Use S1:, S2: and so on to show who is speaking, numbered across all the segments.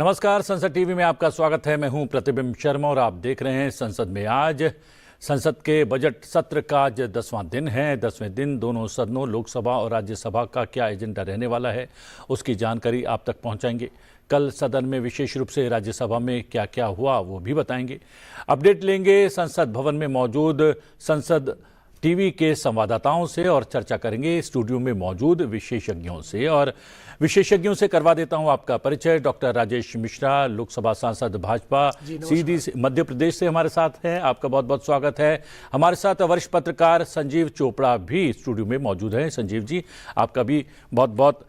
S1: नमस्कार, संसद टीवी में आपका स्वागत है। मैं हूं प्रतिबिंब शर्मा और आप देख रहे हैं संसद में। आज संसद के बजट सत्र का आज 10वां दिन है। 10वें दिन दोनों सदनों लोकसभा और राज्यसभा का क्या एजेंडा रहने वाला है, उसकी जानकारी आप तक पहुंचाएंगे। कल सदन में विशेष रूप से राज्यसभा में क्या क्या हुआ वो भी बताएंगे। अपडेट लेंगे संसद भवन में मौजूद संसद टीवी के संवाददाताओं से और चर्चा करेंगे स्टूडियो में मौजूद विशेषज्ञों से। और विशेषज्ञों से करवा देता हूं आपका परिचय। डॉक्टर राजेश मिश्रा, लोकसभा सांसद भाजपा, सीधी मध्य प्रदेश से हमारे साथ हैं। आपका बहुत बहुत स्वागत है। हमारे साथ वरिष्ठ पत्रकार संजीव चोपड़ा भी स्टूडियो में मौजूद हैं। संजीव जी, आपका भी बहुत बहुत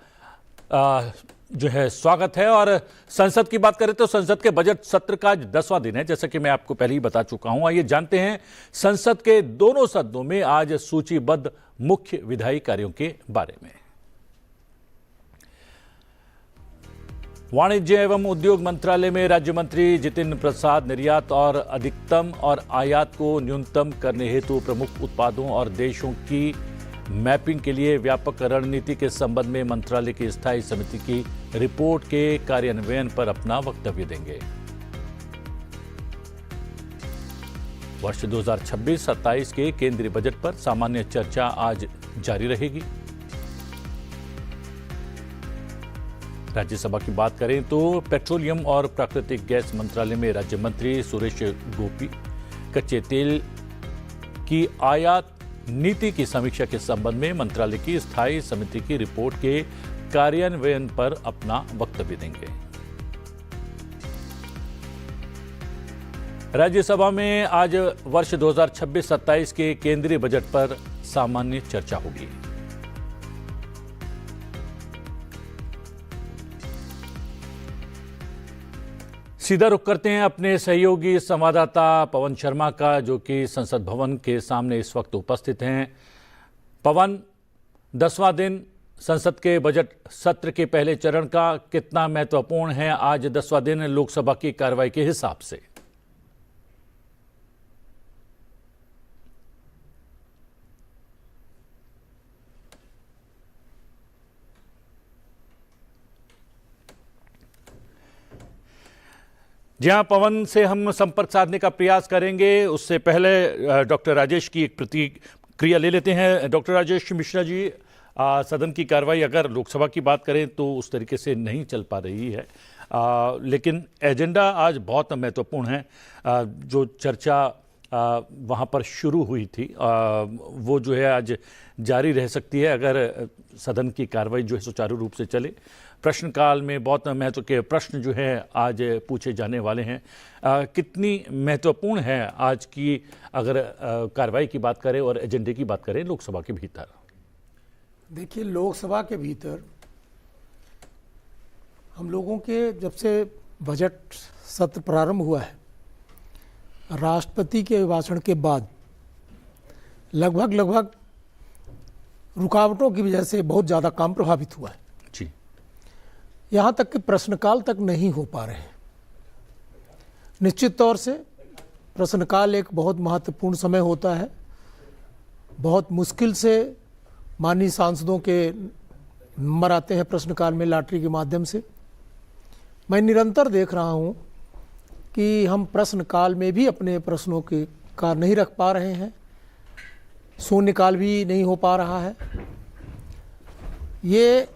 S1: स्वागत है। और संसद की बात करें तो संसद के बजट सत्र का आज 10वां दिन है, जैसा कि मैं आपको पहले ही बता चुका हूं। आइए जानते हैं संसद के दोनों सदनों में आज सूचीबद्ध मुख्य विधायी कार्यों के बारे में। वाणिज्य एवं उद्योग मंत्रालय में राज्य मंत्री जितिन प्रसाद निर्यात और अधिकतम और आयात को न्यूनतम करने हेतु प्रमुख उत्पादों और देशों की मैपिंग के लिए व्यापक रणनीति के संबंध में मंत्रालय की स्थायी समिति की रिपोर्ट के कार्यान्वयन पर अपना वक्तव्य देंगे। वर्ष 2026-27 के केंद्रीय बजट पर सामान्य चर्चा आज जारी रहेगी। राज्यसभा की बात करें तो पेट्रोलियम और प्राकृतिक गैस मंत्रालय में राज्य मंत्री सुरेश गोपी कच्चे तेल की आयात नीति की समीक्षा के संबंध में मंत्रालय की स्थायी समिति की रिपोर्ट के कार्यान्वयन पर अपना वक्तव्य देंगे। राज्यसभा में आज वर्ष 2026-27 के केंद्रीय बजट पर सामान्य चर्चा होगी। सीधा रुख करते हैं अपने सहयोगी संवाददाता पवन शर्मा का, जो कि संसद भवन के सामने इस वक्त उपस्थित हैं। पवन, 10वां दिन संसद के बजट सत्र के पहले चरण का कितना महत्वपूर्ण है आज 10वां दिन लोकसभा की कार्रवाई के हिसाब से? जहां पवन से हम संपर्क साधने का प्रयास करेंगे, उससे पहले डॉक्टर राजेश की एक प्रतिक्रिया ले लेते हैं। डॉक्टर राजेश मिश्रा जी, सदन की कार्रवाई अगर लोकसभा की बात करें तो उस तरीके से नहीं चल पा रही है, लेकिन एजेंडा आज बहुत महत्वपूर्ण है। जो चर्चा वहाँ पर शुरू हुई थी वो जो है आज जारी रह सकती है अगर सदन की कार्रवाई जो है सुचारू रूप से चले। प्रश्नकाल में बहुत महत्व के प्रश्न जो है आज पूछे जाने वाले हैं। कितनी महत्वपूर्ण है आज की अगर कार्रवाई की बात करें और एजेंडे की बात करें लोकसभा के भीतर?
S2: देखिए, लोकसभा के भीतर हम लोगों के जब से बजट सत्र प्रारंभ हुआ है, राष्ट्रपति के भाषण के बाद लगभग रुकावटों की वजह से बहुत ज़्यादा काम प्रभावित हुआ है
S1: जी।
S2: यहाँ तक कि प्रश्नकाल तक नहीं हो पा रहे हैं। निश्चित तौर से प्रश्नकाल एक बहुत महत्वपूर्ण समय होता है। बहुत मुश्किल से माननीय सांसदों के नंबर आते हैं प्रश्नकाल में लॉटरी के माध्यम से। मैं निरंतर देख रहा हूँ कि हम प्रश्नकाल में भी अपने प्रश्नों के का नहीं रख पा रहे हैं, शून्यकाल भी नहीं हो पा रहा है। ये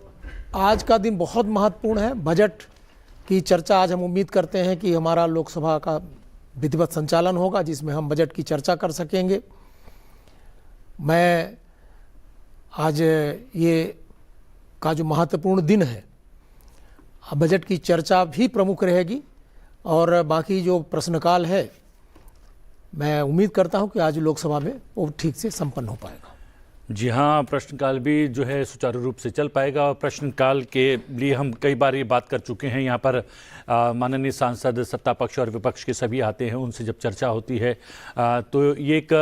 S2: आज का दिन बहुत महत्वपूर्ण है। बजट की चर्चा आज हम उम्मीद करते हैं कि हमारा लोकसभा का विधिवत संचालन होगा, जिसमें हम बजट की चर्चा कर सकेंगे। मैं आज ये का जो महत्वपूर्ण दिन है, बजट की चर्चा भी प्रमुख रहेगी और बाकी जो प्रश्नकाल है, मैं उम्मीद करता हूं कि आज लोकसभा में वो ठीक से संपन्न हो पाएगा।
S1: जी हाँ, प्रश्नकाल भी जो है सुचारू रूप से चल पाएगा। और प्रश्नकाल के लिए हम कई बार ये बात कर चुके हैं। यहाँ पर माननीय सांसद सत्ता पक्ष और विपक्ष के सभी आते हैं, उनसे जब चर्चा होती है तो ये एक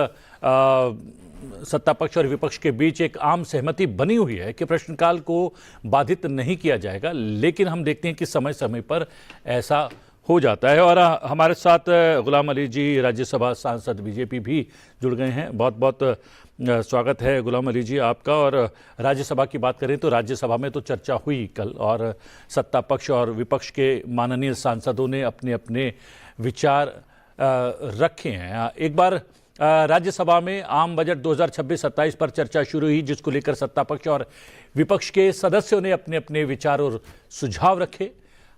S1: सत्ता पक्ष और विपक्ष के बीच एक आम सहमति बनी हुई है कि प्रश्नकाल को बाधित नहीं किया जाएगा। लेकिन हम देखते हैं कि समय समय पर ऐसा हो जाता है। और हमारे साथ गुलाम अली जी, राज्यसभा सांसद बीजेपी भी जुड़ गए हैं। बहुत बहुत स्वागत है गुलाम अली जी आपका। और राज्यसभा की बात करें तो राज्यसभा में तो चर्चा हुई कल, और सत्ता पक्ष और विपक्ष के माननीय सांसदों ने अपने अपने विचार रखे हैं। एक बार राज्यसभा में आम बजट 2026-27 पर चर्चा शुरू हुई, जिसको लेकर सत्ता पक्ष और विपक्ष के सदस्यों ने अपने अपने विचार और सुझाव रखे।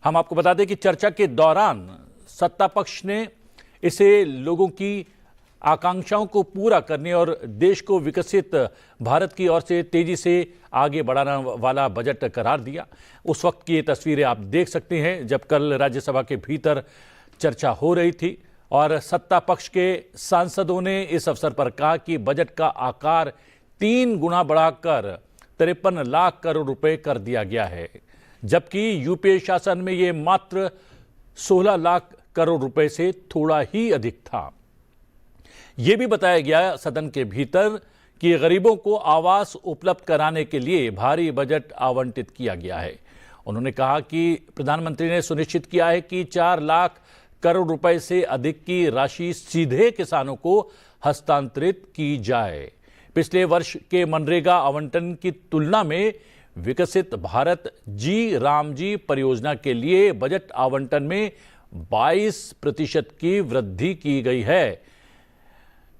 S1: हम आपको बता दें कि चर्चा के दौरान सत्ता पक्ष ने इसे लोगों की आकांक्षाओं को पूरा करने और देश को विकसित भारत की ओर से तेजी से आगे बढ़ाने वाला बजट करार दिया। उस वक्त की ये तस्वीरें आप देख सकते हैं जब कल राज्यसभा के भीतर चर्चा हो रही थी, और सत्ता पक्ष के सांसदों ने इस अवसर पर कहा कि बजट का आकार 3 गुना बढ़ाकर 53 लाख करोड़ रुपए कर दिया गया है, जबकि यूपीए शासन में ये मात्र 16 लाख करोड़ रुपए से थोड़ा ही अधिक था। यह भी बताया गया सदन के भीतर कि गरीबों को आवास उपलब्ध कराने के लिए भारी बजट आवंटित किया गया है। उन्होंने कहा कि प्रधानमंत्री ने सुनिश्चित किया है कि 4 लाख करोड़ रुपए से अधिक की राशि सीधे किसानों को हस्तांतरित की जाए। पिछले वर्ष के मनरेगा आवंटन की तुलना में विकसित भारत जी रामजी परियोजना के लिए बजट आवंटन में 22% की वृद्धि की गई है।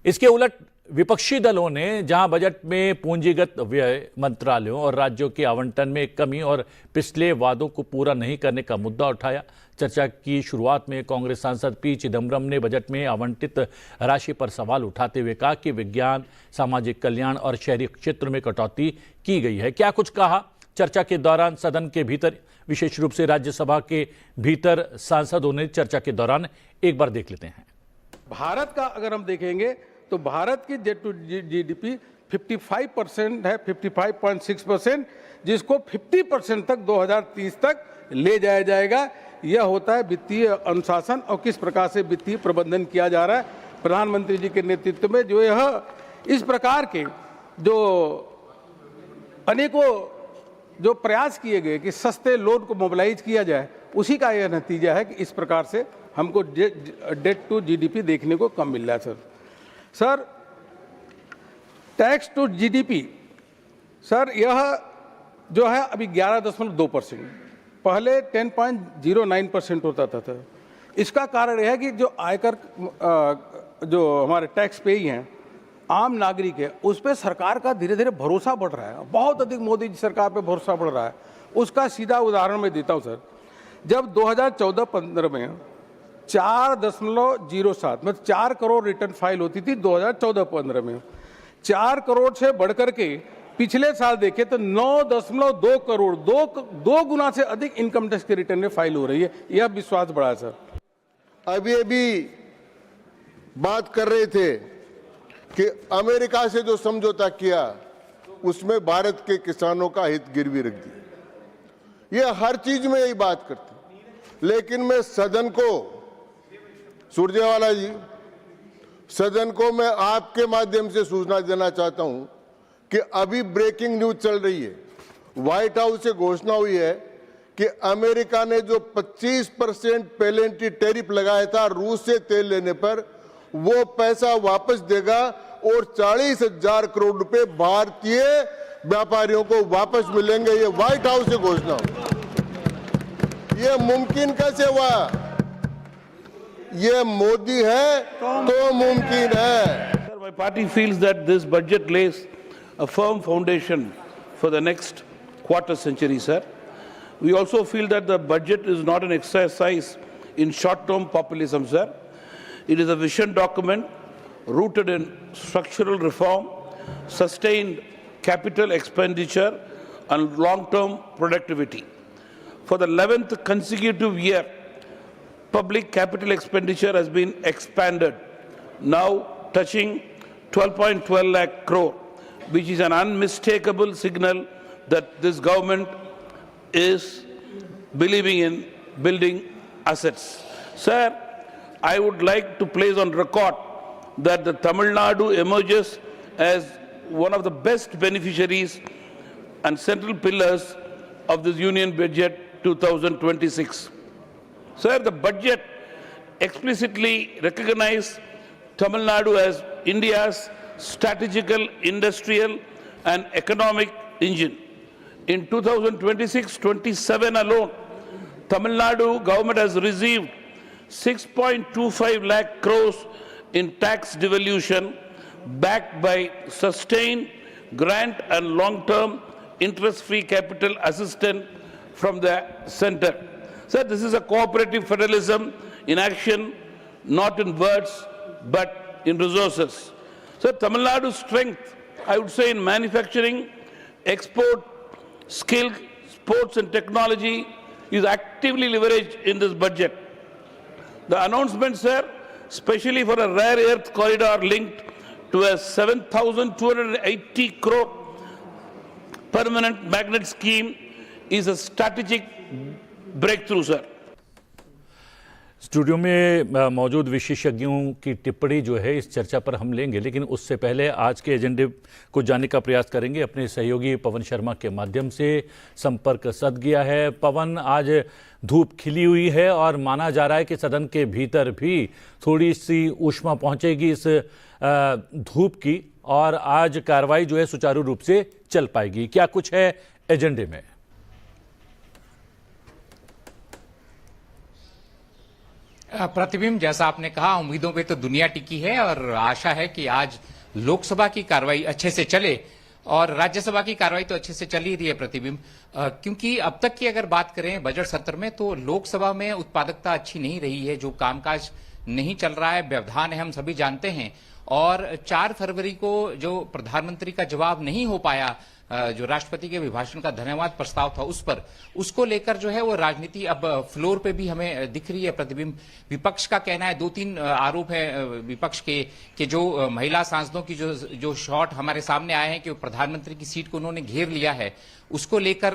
S1: इसके उलट विपक्षी दलों ने जहां बजट में पूंजीगत व्यय, मंत्रालयों और राज्यों के आवंटन में कमी और पिछले वादों को पूरा नहीं करने का मुद्दा उठाया। चर्चा की शुरुआत में कांग्रेस सांसद पी चिदम्बरम ने बजट में आवंटित राशि पर सवाल उठाते हुए कहा कि विज्ञान, सामाजिक कल्याण और शहरी क्षेत्र में कटौती की गई है। क्या कुछ कहा चर्चा के दौरान सदन के भीतर, विशेष रूप से राज्यसभा के भीतर सांसदों ने चर्चा के दौरान, एक बार देख लेते हैं।
S3: भारत का अगर हम देखेंगे तो भारत की डेट टू जीडीपी 55% है, 55.6%, जिसको 50% तक 2030 तक ले जाया जाएगा। यह होता है वित्तीय अनुशासन और किस प्रकार से वित्तीय प्रबंधन किया जा रहा है प्रधानमंत्री जी के नेतृत्व में। जो यह इस प्रकार के जो अनेकों जो प्रयास किए गए कि सस्ते लोन को मोबिलाइज किया जाए, उसी का यह नतीजा है कि इस प्रकार से हमको डेट टू जीडीपी देखने को कम मिल रहा है। Sir tax to GDP, sir यह जो है अभी 11.2%, पहले 10.09% होता था। इसका कारण यह है कि जो आयकर जो हमारे टैक्स पेई हैं, आम नागरिक है, उस पर सरकार का धीरे धीरे भरोसा बढ़ रहा है। बहुत अधिक मोदी जी सरकार पे भरोसा बढ़ रहा है। उसका सीधा उदाहरण मैं देता हूं सर। जब 2014-15 में 4.07 मतलब 4 करोड़ रिटर्न फाइल होती थी 2014-15 में, 4 करोड़ से बढ़कर के पिछले साल देखे तो 9.2 करोड़, दो गुना से अधिक इनकम टैक्स के रिटर्न में फाइल हो रही है। यह विश्वास बढ़ा है सर।
S4: अभी बात कर रहे थे कि अमेरिका से जो समझौता किया उसमें भारत के किसानों का हित गिरवी रख दिया। ये हर चीज में यही बात करते, लेकिन मैं सदन को, सुरजेवाला जी, सदन को मैं आपके माध्यम से सूचना देना चाहता हूं कि अभी ब्रेकिंग न्यूज चल रही है। व्हाइट हाउस से घोषणा हुई है कि अमेरिका ने जो 25% पेनल्टी टैरिफ लगाया था रूस से तेल लेने पर, वो पैसा वापस देगा और 40,000 करोड़ रुपए भारतीय व्यापारियों को वापस मिलेंगे। ये व्हाइट हाउस से घोषणा हुई। ये मुमकिन कैसे हुआ? ये मोदी है तो मुमकिन है।
S5: Sir, my party feels that this budget lays a firm foundation for the next quarter century, sir. We also feel that the budget is not an exercise in short-term populism, sir. It is a vision document rooted in structural reform, sustained capital expenditure, and long-term productivity. For the 11th consecutive year, public capital expenditure has been expanded, now touching 12.12 lakh crore, which is an unmistakable signal that this government is believing in building assets. Sir, I would like to place on record that the Tamil Nadu emerges as one of the best beneficiaries and central pillars of this Union Budget 2026. Sir, the budget explicitly recognizes Tamil Nadu as India's strategical, industrial, and economic engine. In 2026-27 alone, Tamil Nadu government has received 6.25 lakh crores in tax devolution, backed by sustained grant and long-term interest-free capital assistance from the center. So this is a cooperative federalism in action, not in words, but in resources. So Tamil Nadu's strength, I would say, in manufacturing, export, skill, sports and technology is actively leveraged in this budget. The announcement, sir, especially for a rare earth corridor linked to a 7,280 crore permanent magnet scheme, is a strategic breakthrough, sir.
S1: Studio में मौजूद विशेषज्ञों की टिप्पणी जो है इस चर्चा पर हम लेंगे, लेकिन उससे पहले आज के एजेंडे को जानने का प्रयास करेंगे। अपने सहयोगी पवन शर्मा के माध्यम से संपर्क सध गया है। पवन, आज धूप खिली हुई है और माना जा रहा है कि सदन के भीतर भी थोड़ी सी ऊष्मा पहुंचेगी इस धूप की और आज कार्रवाई जो है सुचारू रूप से चल पाएगी। क्या कुछ है एजेंडे में?
S6: प्रतिबिंब, जैसा आपने कहा, उम्मीदों पे तो दुनिया टिकी है और आशा है कि आज लोकसभा की कार्रवाई अच्छे से चले और राज्यसभा की कार्रवाई तो अच्छे से चल ही रही है प्रतिबिंब, क्योंकि अब तक की अगर बात करें बजट सत्र में तो लोकसभा में उत्पादकता अच्छी नहीं रही है, जो कामकाज नहीं चल रहा है, व्यवधान है, हम सभी जानते हैं। और 4 फरवरी को जो प्रधानमंत्री का जवाब नहीं हो पाया, जो राष्ट्रपति के अभिभाषण का धन्यवाद प्रस्ताव था उस पर, उसको लेकर जो है वो राजनीति अब फ्लोर पे भी हमें दिख रही है प्रतिबिंब। विपक्ष का कहना है, 2-3 आरोप है विपक्ष के कि जो महिला सांसदों की जो शॉट हमारे सामने आए हैं कि प्रधानमंत्री की सीट को उन्होंने घेर लिया है, उसको लेकर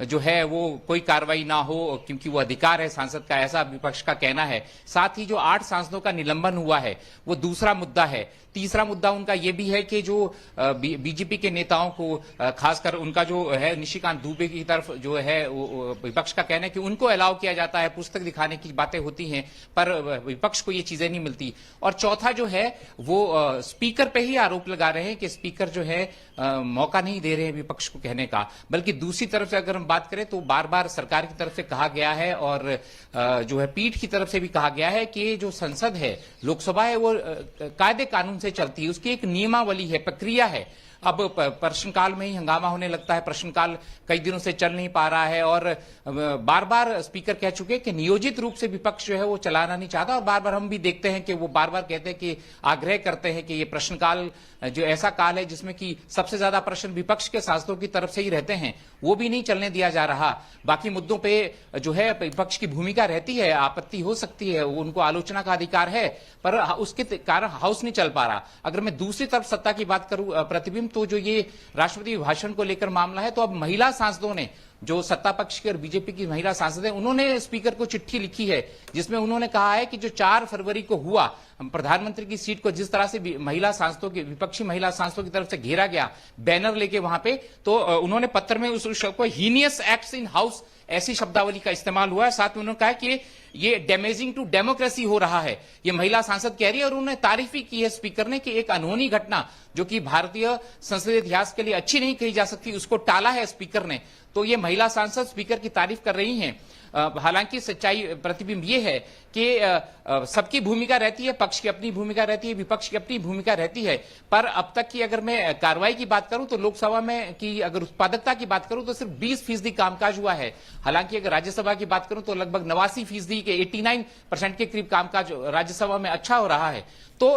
S6: जो है वो कोई कार्रवाई ना हो क्योंकि वो अधिकार है सांसद का, ऐसा विपक्ष का कहना है। साथ ही जो 8 सांसदों का निलंबन हुआ है वो दूसरा मुद्दा है। तीसरा मुद्दा उनका ये भी है कि जो बीजेपी के नेताओं को, खासकर उनका जो है निशिकांत दुबे की तरफ जो है विपक्ष का कहना है कि उनको अलाउ किया जाता है, पुस्तक दिखाने की बातें होती हैं, पर विपक्ष को ये चीजें नहीं मिलती। और चौथा जो है वो स्पीकर पे ही आरोप लगा रहे हैं कि स्पीकर जो है मौका नहीं दे रहे हैं विपक्ष को कहने का। बल्कि दूसरी तरफ से अगर हम बात करें तो बार बार सरकार की तरफ से कहा गया है और जो है पीठ की तरफ से भी कहा गया है कि जो संसद है, लोकसभा है, वो कायदे कानून से चलती है, उसकी एक नियमावली है, प्रक्रिया है। अब प्रश्नकाल में ही हंगामा होने लगता है, प्रश्नकाल कई दिनों से चल नहीं पा रहा है और बार बार स्पीकर कह चुके हैं कि नियोजित रूप से विपक्ष जो है वो चलाना नहीं चाहता। और बार बार हम भी देखते हैं कि वो बार बार कहते हैं कि आग्रह करते हैं कि ये प्रश्नकाल जो ऐसा काल है जिसमें कि सबसे ज्यादा प्रश्न विपक्ष के सांसदों की तरफ से ही रहते हैं, वो भी नहीं चलने दिया जा रहा। बाकी मुद्दों पे जो है विपक्ष की भूमिका रहती है, आपत्ति हो सकती है, उनको आलोचना का अधिकार है, पर उसके कारण हाउस नहीं चल पा रहा। अगर मैं दूसरी तरफ सत्ता की बात करूं प्रतिबिंब, तो जो ये राष्ट्रपति अभिभाषण को लेकर मामला है, तो अब महिला सांसदों ने, जो सत्ता पक्ष की और बीजेपी की महिला सांसद हैं, उन्होंने स्पीकर को चिट्ठी लिखी है जिसमें उन्होंने कहा है कि जो 4 फरवरी को हुआ, प्रधानमंत्री की सीट को जिस तरह से महिला सांसदों की, विपक्षी महिला सांसदों की तरफ से घेरा गया बैनर लेके वहां पे, तो उन्होंने पत्र में उस शब्द को हीनियस एक्ट्स इन हाउस, ऐसी शब्दावली का इस्तेमाल हुआ है। साथ में उन्होंने कहा कि ये डैमेजिंग टू डेमोक्रेसी हो रहा है, ये महिला सांसद कह रही है। और उन्होंने तारीफ भी की है स्पीकर ने कि एक अनहोनी घटना जो कि भारतीय संसदीय इतिहास के लिए अच्छी नहीं कही जा सकती, उसको टाला है स्पीकर ने। तो ये महिला सांसद स्पीकर की तारीफ कर रही हैं। हालांकि सच्चाई प्रतिबिंब ये है कि सबकी भूमिका रहती है, पक्ष की अपनी भूमिका रहती है, विपक्ष की अपनी भूमिका रहती है। पर अब तक की अगर मैं कार्रवाई की बात करूं तो लोकसभा में की अगर उत्पादकता की बात करूं तो सिर्फ 20% कामकाज हुआ है। हालांकि अगर राज्यसभा की बात करूं तो लगभग 89% के 89% के करीब कामकाज राज्यसभा में अच्छा हो रहा है। तो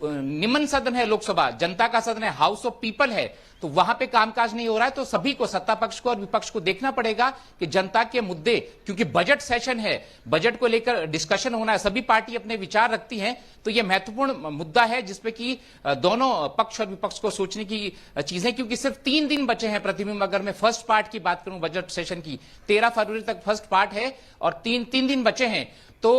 S6: निम्न सदन है लोकसभा, जनता का सदन है, हाउस ऑफ पीपल है, तो वहां पे कामकाज नहीं हो रहा है। तो सभी को, सत्ता पक्ष को और विपक्ष को देखना पड़ेगा कि जनता के मुद्दे, क्योंकि बजट सेशन है, बजट को लेकर डिस्कशन होना है, सभी पार्टी अपने विचार रखती हैं, तो यह महत्वपूर्ण मुद्दा है जिसपे कि दोनों पक्ष और विपक्ष को सोचने की चीजें, क्योंकि सिर्फ 3 दिन बचे हैं प्रतिबिंब। अगर मैं फर्स्ट पार्ट की बात करूं बजट सेशन की, 13 फरवरी तक फर्स्ट पार्ट है और 3 दिन बचे हैं। तो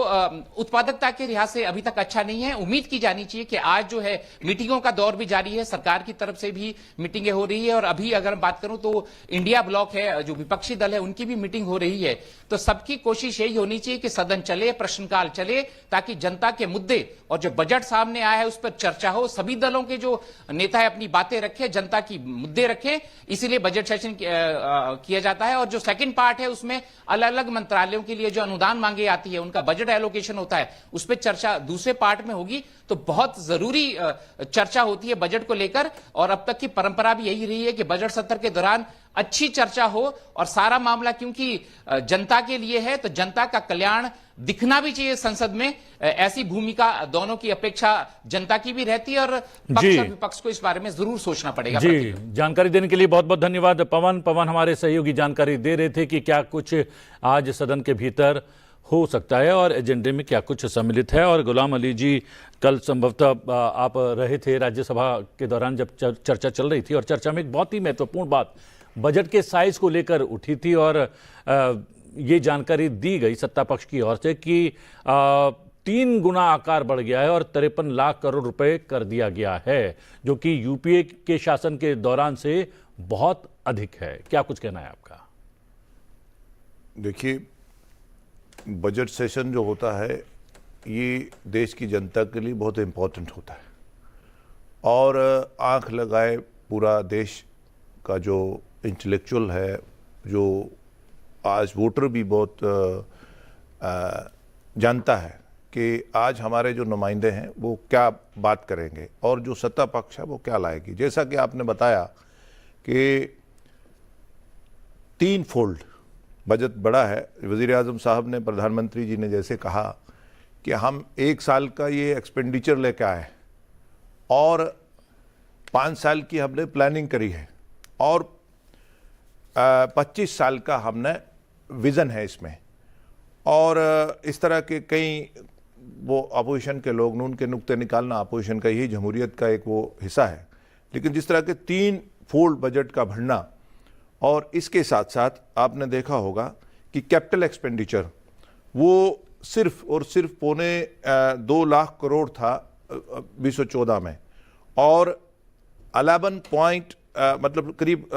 S6: उत्पादकता के लिहाज से अभी तक अच्छा नहीं है। उम्मीद की जानी चाहिए कि आज जो है मीटिंगों का दौर भी जारी है, सरकार की तरफ से भी मीटिंगें हो रही है, और अभी अगर मैं बात करूं तो इंडिया ब्लॉक है, जो विपक्षी दल है, उनकी भी मीटिंग हो रही है। तो सबकी कोशिश यही होनी चाहिए कि सदन चले, प्रश्नकाल चले, ताकि जनता के मुद्दे और जो बजट सामने आया है उस पर चर्चा हो, सभी दलों के जो नेता है अपनी बातें रखें, जनता की मुद्दे रखें, इसीलिए बजट सेशन किया जाता है। और जो सेकंड पार्ट है उसमें अलग अलग मंत्रालयों के लिए जो अनुदान मांगे आती है, उनका बजट एलोकेशन होता है, उस पर चर्चा दूसरे पार्ट में होगी। तो बहुत जरूरी चर्चा होती है बजट को लेकर, और अब तक की परंपरा भी यही रही है कि बजट सत्र के दौरान अच्छी चर्चा हो, और सारा मामला क्योंकि जनता के लिए है तो जनता का कल्याण दिखना भी चाहिए संसद में। ऐसी भूमिका दोनों की अपेक्षा जनता की भी रहती है, और पक्ष और विपक्ष को इस बारे में जरूर सोचना पड़ेगा।
S1: जी, जानकारी देने के लिए बहुत बहुत धन्यवाद पवन हमारे सहयोगी जानकारी दे रहे थे कि क्या कुछ आज सदन के भीतर हो सकता है और एजेंडे में क्या कुछ सम्मिलित है। और गुलाम अली जी, कल संभवतः आप रहे थे राज्यसभा के दौरान जब चर्चा चल रही थी, और चर्चा में एक बहुत ही महत्वपूर्ण बात बजट के साइज को लेकर उठी थी, और ये जानकारी दी गई सत्ता पक्ष की ओर से कि 3 गुना आकार बढ़ गया है और 53 लाख करोड़ रुपए कर दिया गया है, जो कि यूपीए के शासन के दौरान से बहुत अधिक है। क्या कुछ कहना है आपका?
S7: देखिए, बजट सेशन जो होता है ये देश की जनता के लिए बहुत इम्पोर्टेंट होता है, और आंख लगाए पूरा देश का जो इंटेलेक्चुअल है, जो आज वोटर भी बहुत जानता है कि आज हमारे जो नुमाइंदे हैं वो क्या बात करेंगे और जो सत्ता पक्ष है वो क्या लाएगी। जैसा कि आपने बताया कि 3 फोल्ड बजट बड़ा है। वज़ीर आज़म साहब ने, प्रधानमंत्री जी ने जैसे कहा कि हम 1 साल का ये एक्सपेंडिचर लेके आए और 5 साल की हमने प्लानिंग करी है, और 25 साल का हमने विज़न है इसमें। और इस तरह के कई वो अपोजिशन के लोग, नून के नुक्ते निकालना अपोजिशन का, यही जमहूरियत का एक वो हिस्सा है। लेकिन जिस तरह के 3 फोल्ड बजट का बढ़ना, और इसके साथ साथ आपने देखा होगा कि कैपिटल एक्सपेंडिचर वो सिर्फ और सिर्फ 2.25 लाख करोड़ था 2014 में, और 11 मतलब करीब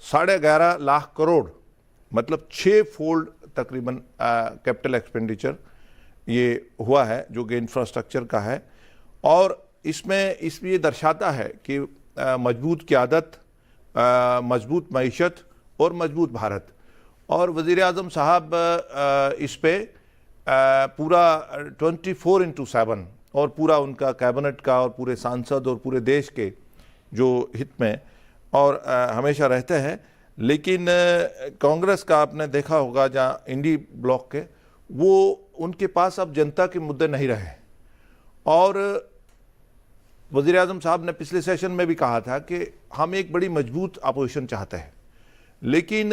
S7: 11.5 लाख करोड़, मतलब 6 फोल्ड तकरीबन कैपिटल एक्सपेंडिचर ये हुआ है जो कि इंफ्रास्ट्रक्चर का है। और इसमें ये दर्शाता है कि मजबूत क़यादत, मजबूत मईशत और मजबूत भारत। और वज़ीर आज़म साहब इस पे पूरा 24/7 और पूरा उनका कैबिनेट का और पूरे सांसद और पूरे देश के जो हित में और हमेशा रहते हैं। लेकिन कांग्रेस का आपने देखा होगा, जहाँ इंडी ब्लॉक के, वो उनके पास अब जनता के मुद्दे नहीं रहे। और वज़ीर आज़म साहब ने पिछले सेशन में भी कहा था कि हम एक बड़ी मजबूत अपोजिशन चाहते हैं, लेकिन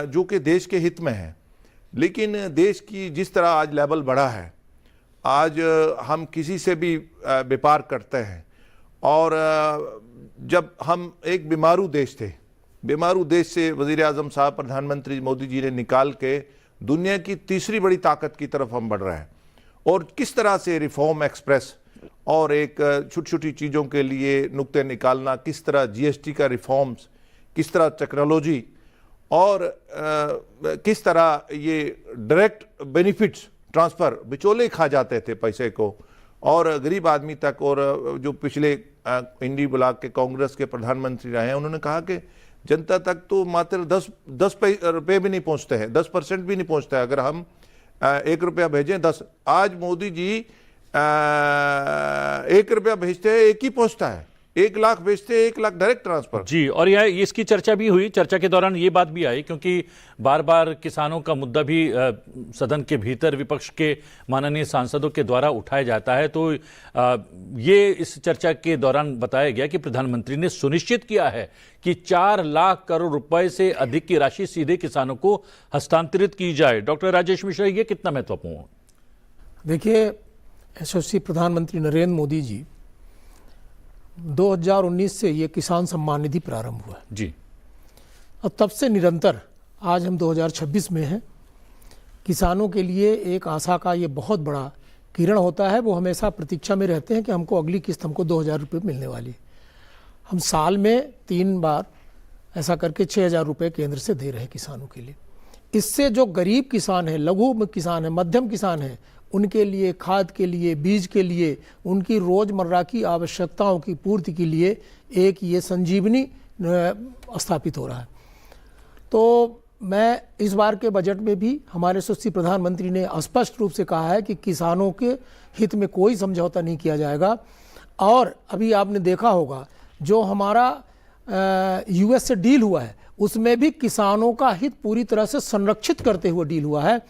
S7: जो कि देश के हित में है। लेकिन देश की जिस तरह आज लेवल बढ़ा है, आज हम किसी से भी व्यापार करते हैं, और जब हम एक बीमारू देश थे, बीमारू देश से वज़ीर आज़म साहब, प्रधानमंत्री मोदी जी ने निकाल के दुनिया की तीसरी बड़ी ताकत की तरफ हम बढ़ रहे हैं। और किस तरह से रिफॉर्म एक्सप्रेस और एक छोटी छोटी चीज़ों के लिए नुक्ते निकालना, किस तरह जीएसटी का रिफॉर्म्स, किस तरह टेक्नोलॉजी, और किस तरह ये डायरेक्ट बेनिफिट्स ट्रांसफ़र, बिचौले खा जाते थे पैसे को और गरीब आदमी तक। और जो पिछले इंडी ब्लॉक के कांग्रेस के प्रधानमंत्री रहे हैं, उन्होंने कहा कि जनता तक तो मात्र 10 रुपये भी नहीं पहुंचते हैं, 10% भी नहीं पहुंचता है। अगर हम 1 रुपया भेजें 10, आज मोदी जी 1 रुपया भेजते हैं 1 ही पहुंचता है, 1 लाख भेजते हैं 1 लाख डायरेक्ट ट्रांसफर।
S1: जी, और यह इसकी चर्चा भी हुई, चर्चा के दौरान ये बात भी आई, क्योंकि बार बार किसानों का मुद्दा भी सदन के भीतर विपक्ष के माननीय सांसदों के द्वारा उठाया जाता है। तो ये इस चर्चा के दौरान बताया गया कि प्रधानमंत्री ने सुनिश्चित किया है कि 4 लाख करोड़ रुपए से अधिक की राशि सीधे किसानों को हस्तांतरित की जाए। डॉक्टर राजेश मिश्रा, ये कितना महत्वपूर्ण है?
S2: देखिए, यशस्वी प्रधानमंत्री नरेंद्र मोदी जी 2019 से ये किसान सम्मान निधि प्रारंभ हुआ
S1: जी,
S2: और तब से निरंतर, आज हम 2026 में हैं, किसानों के लिए एक आशा का ये बहुत बड़ा किरण होता है। वो हमेशा प्रतीक्षा में रहते हैं कि हमको अगली किस्त हमको 2,000 रुपये मिलने वाली है। हम साल में 3 बार ऐसा करके 6,000 रुपये केंद्र से दे रहे हैं किसानों के लिए। इससे जो गरीब किसान है, लघु किसान है, मध्यम किसान है, उनके लिए खाद के लिए, बीज के लिए, उनकी रोज़मर्रा की आवश्यकताओं की पूर्ति के लिए एक ये संजीवनी स्थापित हो रहा है। तो मैं इस बार के बजट में भी हमारे यशस्वी प्रधानमंत्री ने स्पष्ट रूप से कहा है कि किसानों के हित में कोई समझौता नहीं किया जाएगा। और अभी आपने देखा होगा जो हमारा यूएस से डील हुआ है उसमें भी किसानों का हित पूरी तरह से संरक्षित करते हुए डील हुआ है।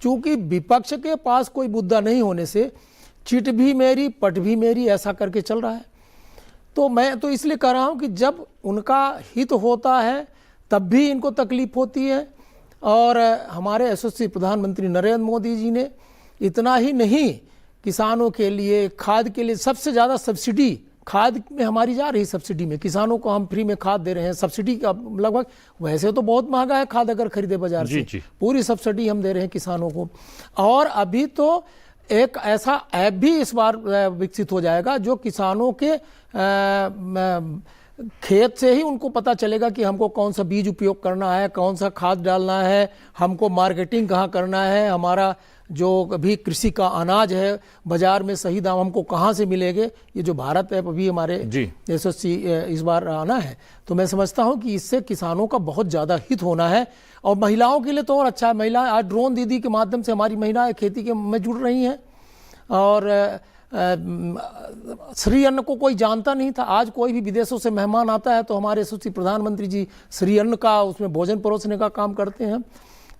S2: चूंकि विपक्ष के पास कोई मुद्दा नहीं होने से चिट भी मेरी पट भी मेरी ऐसा करके चल रहा है। तो मैं तो इसलिए कह रहा हूं कि जब उनका हित होता है तब भी इनको तकलीफ होती है। और हमारे यशस्वी प्रधानमंत्री नरेंद्र मोदी जी ने इतना ही नहीं, किसानों के लिए खाद के लिए सबसे ज़्यादा सब्सिडी खाद में हमारी जा रही, सब्सिडी में किसानों को हम फ्री में खाद दे रहे हैं। सब्सिडी का लगभग, वैसे तो बहुत महंगा है खाद अगर खरीदे बाजार से, पूरी सब्सिडी हम दे रहे हैं किसानों को। और अभी तो एक ऐसा ऐप भी इस बार विकसित हो जाएगा जो किसानों के खेत से ही उनको पता चलेगा कि हमको कौन सा बीज उपयोग करना है, कौन सा खाद डालना है, हमको मार्केटिंग कहाँ करना है, हमारा जो भी कृषि का अनाज है बाजार में सही दाम हमको कहाँ से मिलेंगे। ये जो भारत ऐप अभी हमारे यशस्वी इस बार आना है, तो मैं समझता हूँ कि इससे किसानों का बहुत ज़्यादा हित होना है। और महिलाओं के लिए तो और अच्छा है। महिलाएं आज ड्रोन दीदी के माध्यम से हमारी महिलाएं खेती के में जुड़ रही हैं। और श्री अन्न को कोई जानता नहीं था, आज कोई भी विदेशों से मेहमान आता है तो हमारे यशस्वी प्रधानमंत्री जी श्री अन्न का उसमें भोजन परोसने का काम करते हैं।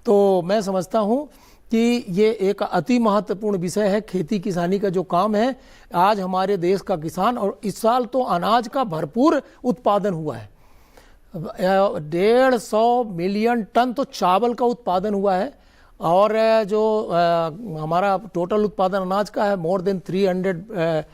S2: तो मैं समझता हूँ कि ये एक अति महत्वपूर्ण विषय है। खेती किसानी का जो काम है, आज हमारे देश का किसान, और इस साल तो अनाज का भरपूर उत्पादन हुआ है। 150 मिलियन टन तो चावल का उत्पादन हुआ है। और जो हमारा टोटल उत्पादन अनाज का है मोर देन 300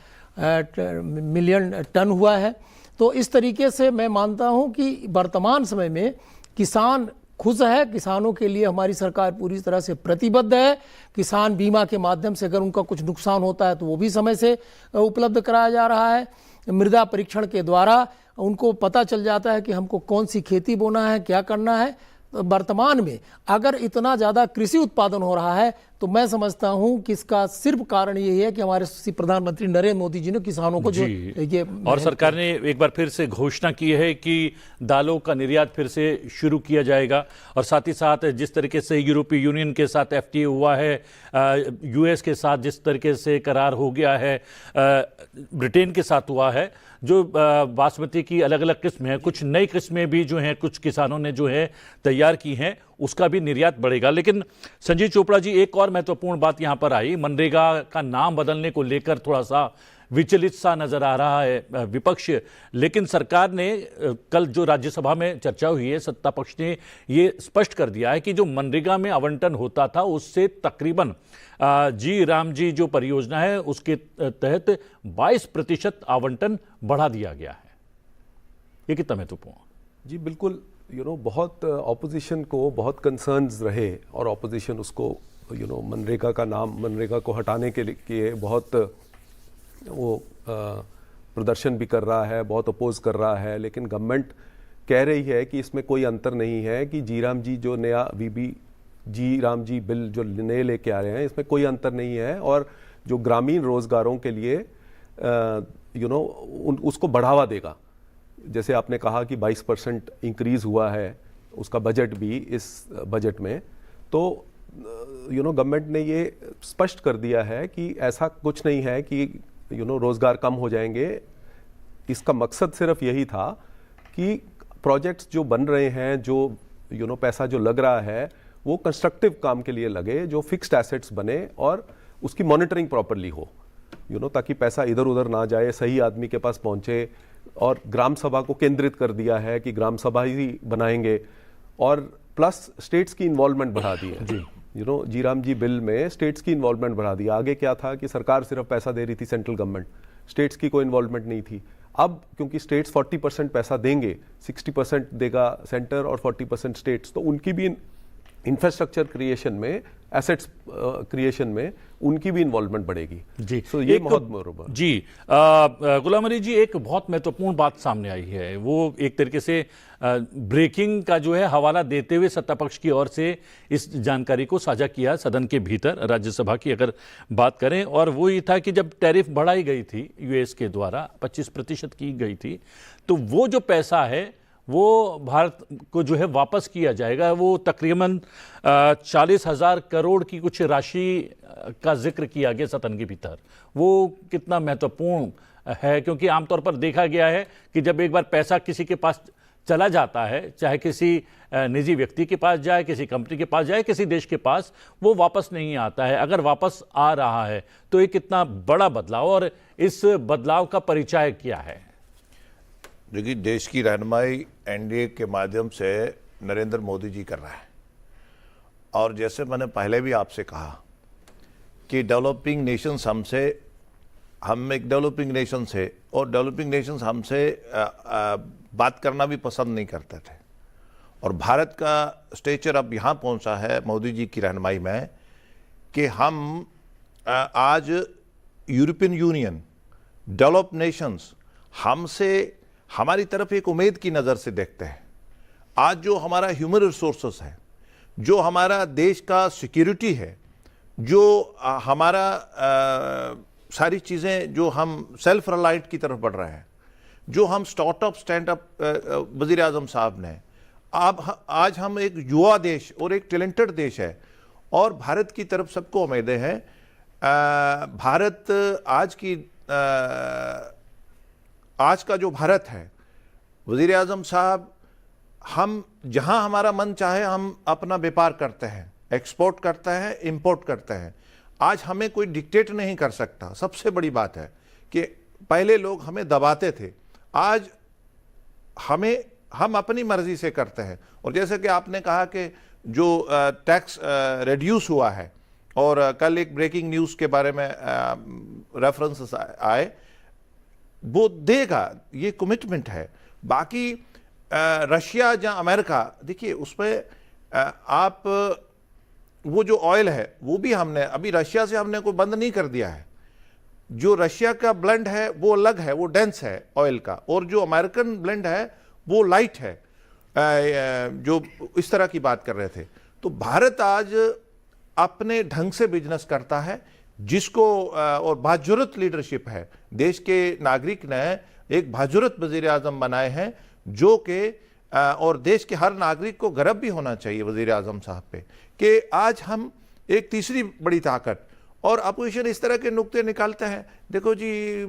S2: मिलियन टन हुआ है। तो इस तरीके से मैं मानता हूं कि वर्तमान समय में किसान खुश है। किसानों के लिए हमारी सरकार पूरी तरह से प्रतिबद्ध है। किसान बीमा के माध्यम से अगर उनका कुछ नुकसान होता है तो वो भी समय से उपलब्ध कराया जा रहा है। मृदा परीक्षण के द्वारा उनको पता चल जाता है कि हमको कौन सी खेती बोना है, क्या करना है। वर्तमान में अगर इतना ज़्यादा कृषि उत्पादन हो रहा है तो मैं समझता हूं कि इसका सिर्फ कारण यही है कि हमारे प्रधानमंत्री नरेंद्र मोदी जी ने किसानों को जो ये,
S1: और सरकार ने एक बार फिर से घोषणा की है कि दालों का निर्यात फिर से शुरू किया जाएगा। और साथ ही साथ जिस तरीके से यूरोपीय यूनियन के साथ FTA हुआ है, US के साथ जिस तरीके से करार हो गया है, ब्रिटेन के साथ हुआ है, जो बासमती की अलग अलग किस्में हैं, कुछ नई किस्में भी जो हैं कुछ किसानों ने जो है तैयार की हैं, उसका भी निर्यात बढ़ेगा। लेकिन संजीव चोपड़ा जी, एक और महत्वपूर्ण बात यहाँ पर आई, मनरेगा का नाम बदलने को लेकर थोड़ा सा विचलित सा नजर आ रहा है विपक्ष। लेकिन सरकार ने कल जो राज्यसभा में चर्चा हुई है, सत्ता पक्ष ने ये स्पष्ट कर दिया है कि जो मनरेगा में आवंटन होता था उससे तकरीबन जी राम जी जो परियोजना है उसके तहत 22% आवंटन बढ़ा दिया गया है। ये कितना महत्वपूर्ण?
S8: जी बिल्कुल, बहुत ऑपोजिशन को बहुत कंसर्न्स रहे और ऑपोजिशन उसको मनरेगा का नाम, मनरेगा को हटाने के लिए बहुत वो प्रदर्शन भी कर रहा है, बहुत अपोज कर रहा है। लेकिन गवर्नमेंट कह रही है कि इसमें कोई अंतर नहीं है, कि जी राम जी जो नया जी राम जी बिल जो नए लेके आ रहे हैं इसमें कोई अंतर नहीं है। और जो ग्रामीण रोजगारों के लिए उसको बढ़ावा देगा। जैसे आपने कहा कि 22% इंक्रीज हुआ है उसका बजट भी इस बजट में, तो गवर्नमेंट ने ये स्पष्ट कर दिया है कि ऐसा कुछ नहीं है कि रोजगार कम हो जाएंगे। इसका मकसद सिर्फ यही था कि प्रोजेक्ट्स जो बन रहे हैं, जो पैसा जो लग रहा है वो कंस्ट्रक्टिव काम के लिए लगे, जो फिक्स्ड एसेट्स बने और उसकी मॉनिटरिंग प्रॉपरली हो, ताकि पैसा इधर उधर ना जाए, सही आदमी के पास पहुंचे। और ग्राम सभा को केंद्रित कर दिया है कि ग्राम सभा ही बनाएंगे। और प्लस स्टेट्स की इन्वॉल्वमेंट बढ़ा दी है जी। जी राम जी बिल में स्टेट्स की इन्वॉल्वमेंट बढ़ा दी। आगे क्या था कि सरकार सिर्फ पैसा दे रही थी, सेंट्रल गवर्नमेंट, स्टेट्स की कोई इन्वॉल्वमेंट नहीं थी। अब क्योंकि स्टेट्स 40% पैसा देंगे, 60% देगा सेंटर और 40% स्टेट्स, तो उनकी भी इंफ्रास्ट्रक्चर क्रिएशन में, एसेट्स क्रिएशन में उनकी भी इन्वॉल्वमेंट बढ़ेगी।
S1: जी,
S8: सो ये
S1: एक
S8: बहुत बरोबर।
S1: जी, गुलाम अली जी, एक बहुत महत्वपूर्ण बात सामने आई है, वो एक तरीके से ब्रेकिंग का जो है हवाला देते हुए सत्ता पक्ष की ओर से इस जानकारी को साझा किया सदन के भीतर, राज्यसभा की अगर बात करें, और वो ये था कि जब टैरिफ बढ़ाई गई थी यूएस के द्वारा 25% की गई थी, तो वो जो पैसा है वो भारत को जो है वापस किया जाएगा। वो तकरीबन 40,000 करोड़ की कुछ राशि का जिक्र किया गया सदन के भीतर। वो कितना महत्वपूर्ण है, क्योंकि आमतौर पर देखा गया है कि जब एक बार पैसा किसी के पास चला जाता है, चाहे किसी निजी व्यक्ति के पास जाए, किसी कंपनी के पास जाए, किसी देश के पास, वो वापस नहीं आता है। अगर वापस आ रहा है तो ये कितना बड़ा बदलाव, और इस बदलाव का परिचय क्या है?
S7: देखिए, देश की रहनुमाई एनडीए के माध्यम से नरेंद्र मोदी जी कर रहा है, और जैसे मैंने पहले भी आपसे कहा कि डेवलपिंग नेशंस हमसे, हम एक डेवलपिंग नेशंस है, और डेवलपिंग नेशंस हमसे बात करना भी पसंद नहीं करते थे, और भारत का स्टेचर अब यहाँ पहुँचा है मोदी जी की रहनुमाई में कि हम आज यूरोपियन यूनियन, डेवलप्ड नेशंस हमसे, हमारी तरफ एक उम्मीद की नज़र से देखते हैं। आज जो हमारा ह्यूमन रिसोर्सेस है, जो हमारा देश का सिक्योरिटी है, जो हमारा सारी चीज़ें, जो हम सेल्फ रिलायंट की तरफ बढ़ रहे हैं, जो हम स्टार्टअप स्टैंडअप वज़ीर आज़म साहब ने, आज हम एक युवा देश और एक टैलेंटेड देश है, और भारत की तरफ सबको उम्मीदें हैं। भारत आज का जो भारत है, वज़ीर आज़म साहब, हम जहां हमारा मन चाहे हम अपना व्यापार करते हैं, एक्सपोर्ट करते हैं, इंपोर्ट करते हैं। आज हमें कोई डिक्टेट नहीं कर सकता। सबसे बड़ी बात है कि पहले लोग हमें दबाते थे, आज हम अपनी मर्जी से करते हैं। और जैसे कि आपने कहा कि जो टैक्स रिड्यूस हुआ है, और कल एक ब्रेकिंग न्यूज़ के बारे में रेफरेंसेस आए, वो देगा, ये कमिटमेंट है। बाकी रशिया या अमेरिका, देखिए उसमें आप वो जो ऑयल है वो भी हमने अभी रशिया से हमने कोई बंद नहीं कर दिया है। जो रशिया का ब्लेंड है वो अलग है, वो डेंस है ऑयल का, और जो अमेरिकन ब्लेंड है वो लाइट है, जो इस तरह की बात कर रहे थे। तो भारत आज अपने ढंग से बिजनेस करता है, जिसको और बाजुरत लीडरशिप है। देश के नागरिक ने एक बाजुरत वज़ीर आज़म बनाए हैं, जो कि और देश के हर नागरिक को गर्व भी होना चाहिए वज़ीर आज़म साहब पे कि आज हम एक तीसरी बड़ी ताकत। और अपोजिशन इस तरह के नुक्ते निकालते हैं, देखो जी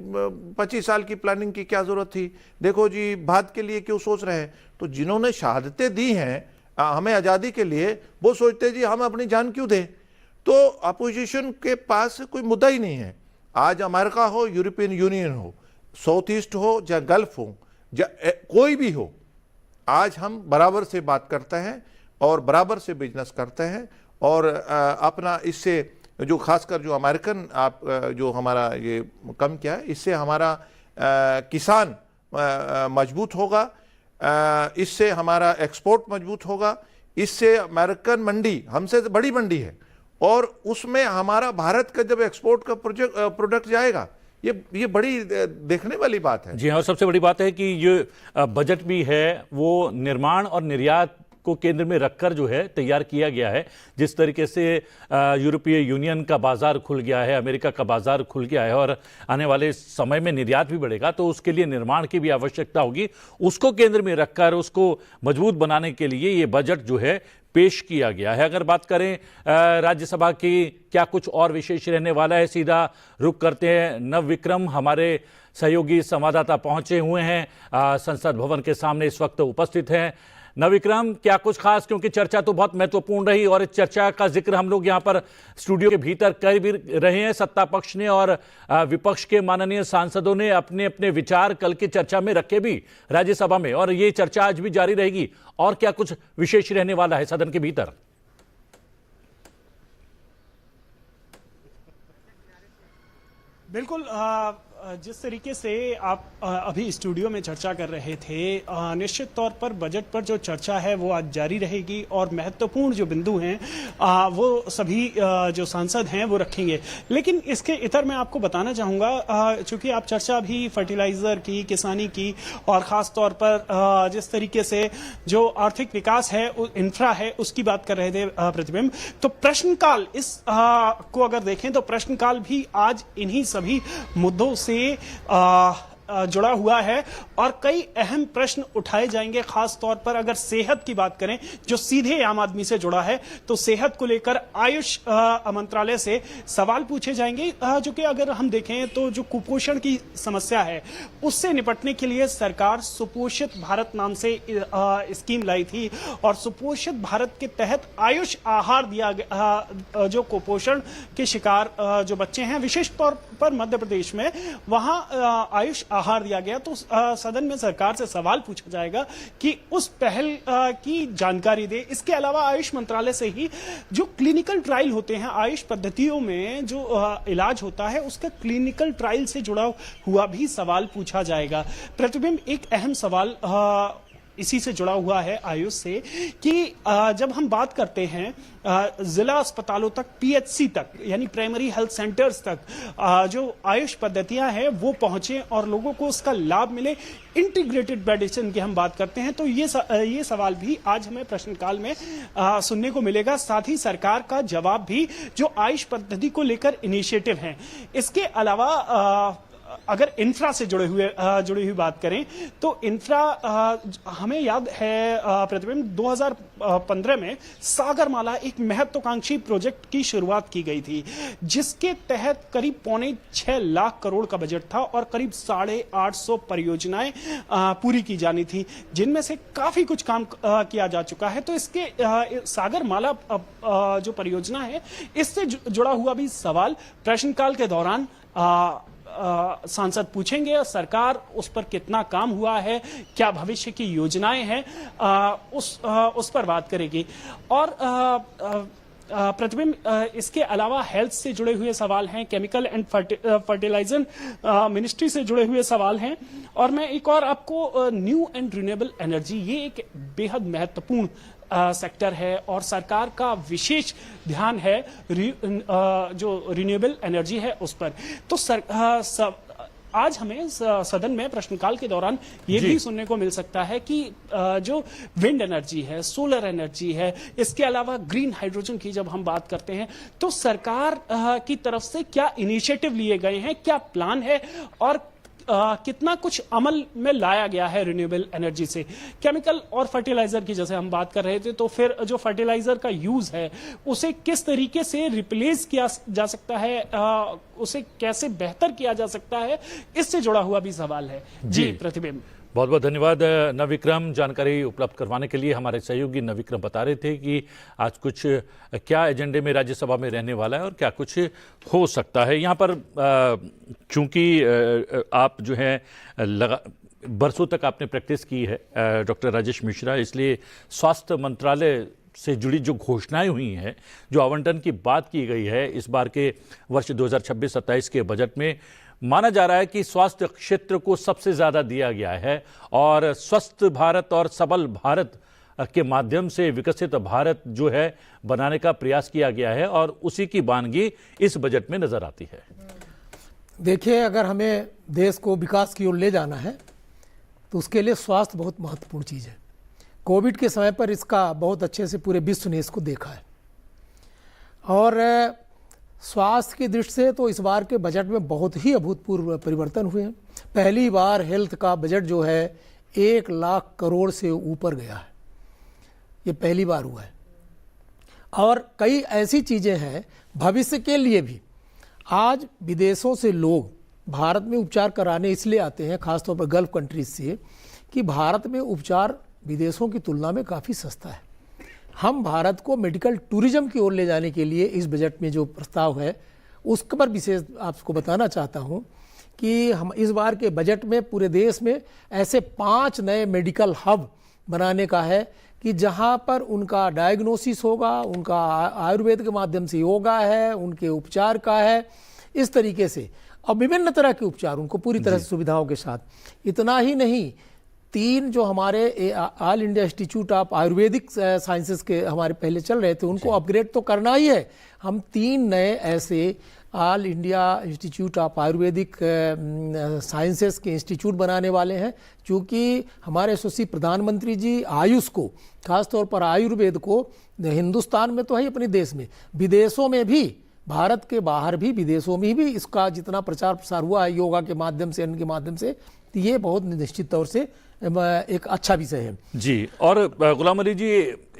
S7: 25 साल की प्लानिंग की क्या ज़रूरत थी, देखो जी बाद के लिए क्यों सोच रहे हैं। तो जिन्होंने शहादतें दी हैं हमें आज़ादी के लिए, वो सोचते जी हम अपनी जान क्यों दें। तो अपोजिशन के पास कोई मुद्दा ही नहीं है। आज अमेरिका हो, यूरोपियन यूनियन हो, साउथ ईस्ट हो या गल्फ हो, या कोई भी हो, आज हम बराबर से बात करते हैं और बराबर से बिजनेस करते हैं। और अपना इससे जो खासकर जो अमेरिकन जो हमारा ये कम किया है, इससे हमारा किसान मजबूत होगा, इससे हमारा एक्सपोर्ट मजबूत होगा, इससे अमेरिकन मंडी हमसे बड़ी मंडी है, और उसमें हमारा भारत का जब एक्सपोर्ट का प्रोडक्ट जाएगा, ये बड़ी देखने वाली बात है।
S1: जी हाँ, और सबसे बड़ी बात है कि ये बजट भी है वो निर्माण और निर्यात को केंद्र में रखकर जो है तैयार किया गया है। जिस तरीके से यूरोपीय यूनियन का बाजार खुल गया है, अमेरिका का बाजार खुल गया है, और आने वाले समय में निर्यात भी बढ़ेगा, तो उसके लिए निर्माण की भी आवश्यकता होगी। उसको केंद्र में रखकर उसको मजबूत बनाने के लिए ये बजट जो है पेश किया गया है। अगर बात करें राज्यसभा की, क्या कुछ और विशेष रहने वाला है, सीधा रुख करते हैं। नव विक्रम हमारे सहयोगी संवाददाता पहुंचे हुए हैं, संसद भवन के सामने इस वक्त उपस्थित हैं। नवविक्रम, क्या कुछ खास, क्योंकि चर्चा तो बहुत महत्वपूर्ण रही, और इस चर्चा का जिक्र हम लोग यहाँ पर स्टूडियो के भीतर कर भी रहे हैं। सत्ता पक्ष ने और विपक्ष के माननीय सांसदों ने अपने अपने विचार कल की चर्चा में रखे भी राज्यसभा में, और ये चर्चा आज भी जारी रहेगी। और क्या कुछ विशेष रहने वाला है सदन के भीतर?
S9: बिल्कुल जिस तरीके से आप अभी स्टूडियो में चर्चा कर रहे थे, निश्चित तौर पर बजट पर जो चर्चा है वो आज जारी रहेगी और महत्वपूर्ण जो बिंदु हैं वो सभी जो सांसद हैं वो रखेंगे। लेकिन इसके इतर मैं आपको बताना चाहूँगा, चूंकि आप चर्चा भी फर्टिलाइजर की, किसानी की और ख़ास तौर पर जिस तरीके से जो आर्थिक विकास है, इंफ्रा है, उसकी बात कर रहे थे प्रतिबिंब, तो प्रश्नकाल इस को अगर देखें तो प्रश्नकाल भी आज इन्हीं सभी मुद्दों से जुड़ा हुआ है और कई अहम प्रश्न उठाए जाएंगे। खास तौर पर अगर सेहत की बात करें, जो सीधे आम आदमी से जुड़ा है, तो सेहत को लेकर आयुष मंत्रालय से सवाल पूछे जाएंगे, जो कि अगर हम देखें तो जो कुपोषण की समस्या है उससे निपटने के लिए सरकार सुपोषित भारत नाम से स्कीम लाई थी और सुपोषित भारत के तहत आयुष आहार दिया गया। जो कुपोषण के शिकार जो बच्चे हैं, विशेष तौर पर मध्य प्रदेश में, वहां आयुष आहार दिया गया। तो सदन में सरकार से सवाल पूछा जाएगा कि उस पहल की जानकारी दे। इसके अलावा आयुष मंत्रालय से ही जो क्लिनिकल ट्रायल होते हैं, आयुष पद्धतियों में जो इलाज होता है, उसका क्लिनिकल ट्रायल से जुड़ा हुआ भी सवाल पूछा जाएगा। प्रतिबिंब एक अहम सवाल इसी से जुड़ा हुआ है आयुष से कि जब हम बात करते हैं जिला अस्पतालों तक, पीएचसी तक, यानी प्राइमरी हेल्थ सेंटर्स तक जो आयुष पद्धतियां हैं वो पहुंचे और लोगों को उसका लाभ मिले, इंटीग्रेटेड मेडिसिन की हम बात करते हैं, तो ये सवाल भी आज हमें प्रश्नकाल में सुनने को मिलेगा। साथ ही सरकार का जवाब भी जो आयुष पद्धति को लेकर इनिशिएटिव हैं। इसके अलावा अगर इंफ्रा से जुड़ी हुई बात करें तो इंफ्रा हमें याद है प्रतिबिंब 2015 में सागरमाला एक महत्वाकांक्षी प्रोजेक्ट की शुरुआत की गई थी, जिसके तहत करीब 5.25 लाख करोड़ का बजट था और करीब 850 परियोजनाएं पूरी की जानी थी, जिनमें से काफी कुछ काम किया जा चुका है। तो इसके सागरमाला जो परियोजना है, इससे जुड़ा हुआ भी सवाल प्रश्नकाल के दौरान सांसद पूछेंगे और सरकार उस पर कितना काम हुआ है, क्या भविष्य की योजनाएं हैं, उस पर बात करेगी। और प्रतिबिंब इसके अलावा हेल्थ से जुड़े हुए सवाल हैं, केमिकल एंड फर्टिलाइजर मिनिस्ट्री से जुड़े हुए सवाल हैं। और मैं एक और आपको न्यू एंड रिन्यूएबल एनर्जी, ये एक बेहद महत्वपूर्ण सेक्टर है और सरकार का विशेष ध्यान है जो रिन्यूएबल एनर्जी है उस पर। तो आज हमें सदन में प्रश्नकाल के दौरान ये भी सुनने को मिल सकता है कि जो विंड एनर्जी है, सोलर एनर्जी है, इसके अलावा ग्रीन हाइड्रोजन की जब हम बात करते हैं तो सरकार की तरफ से क्या इनिशिएटिव लिए गए हैं, क्या प्लान है और कितना कुछ अमल में लाया गया है रिन्यूएबल एनर्जी से। केमिकल और फर्टिलाइजर की जैसे हम बात कर रहे थे, तो फिर जो फर्टिलाइजर का यूज है उसे किस तरीके से रिप्लेस किया जा सकता है, उसे कैसे बेहतर किया जा सकता है, इससे जुड़ा हुआ भी सवाल है। जी प्रतिबिंब,
S1: बहुत बहुत धन्यवाद नविक्रम, जानकारी उपलब्ध करवाने के लिए। हमारे सहयोगी नविक्रम बता रहे थे कि आज कुछ क्या एजेंडे में राज्यसभा में रहने वाला है और क्या कुछ हो सकता है। यहाँ पर चूंकि आप जो है बरसों तक आपने प्रैक्टिस की है डॉक्टर राजेश मिश्रा, इसलिए स्वास्थ्य मंत्रालय से जुड़ी जो घोषणाएं हुई हैं, जो आवंटन की बात की गई है इस बार के वर्ष 2026-27 के बजट में, माना जा रहा है कि स्वास्थ्य क्षेत्र को सबसे ज्यादा दिया गया है और स्वस्थ भारत और सबल भारत के माध्यम से विकसित भारत जो है बनाने का प्रयास किया गया है और उसी की वानगी इस बजट में नजर आती है।
S2: देखिए, अगर हमें देश को विकास की ओर ले जाना है तो उसके लिए स्वास्थ्य बहुत महत्वपूर्ण चीज़ है। कोविड के समय पर इसका बहुत अच्छे से पूरे विश्व ने इसको देखा है और स्वास्थ्य की दृष्टि से तो इस बार के बजट में बहुत ही अभूतपूर्व परिवर्तन हुए हैं। पहली बार हेल्थ का बजट जो है 1 लाख करोड़ से ऊपर गया है, ये पहली बार हुआ है। और कई ऐसी चीज़ें हैं भविष्य के लिए भी। आज विदेशों से लोग भारत में उपचार कराने इसलिए आते हैं, खासतौर पर गल्फ कंट्रीज से, कि भारत में उपचार विदेशों की तुलना में काफ़ी सस्ता है। हम भारत को मेडिकल टूरिज्म की ओर ले जाने के लिए इस बजट में जो प्रस्ताव है उसके पर विशेष आपको बताना चाहता हूं कि हम इस बार के बजट में पूरे देश में ऐसे 5 नए मेडिकल हब बनाने का है कि जहां पर उनका डायग्नोसिस होगा, उनका आयुर्वेद के माध्यम से योगा है, उनके उपचार का है, इस तरीके से अब विभिन्न तरह के उपचार उनको पूरी तरह से सुविधाओं के साथ। इतना ही नहीं, 3 जो हमारे all India institute of Ayurvedic sciences के हमारे पहले चल रहे थे, उनको अपग्रेड तो करना ही है। हम 3 नए ऐसे all India institute of Ayurvedic sciences के इंस्टीट्यूट बनाने वाले हैं, क्योंकि हमारे यशस्वी प्रधानमंत्री जी आयुष को, खासतौर पर आयुर्वेद को हिंदुस्तान में तो है अपने देश में, विदेशों में भी, भारत के बाहर भी, विदेशों में भी इसका जितना प्रचार प्रसार हुआ है योगा के माध्यम से, इनके माध्यम से, तो ये बहुत निश्चित तौर से एक अच्छा विषय है
S1: जी। और गुलाम अली जी,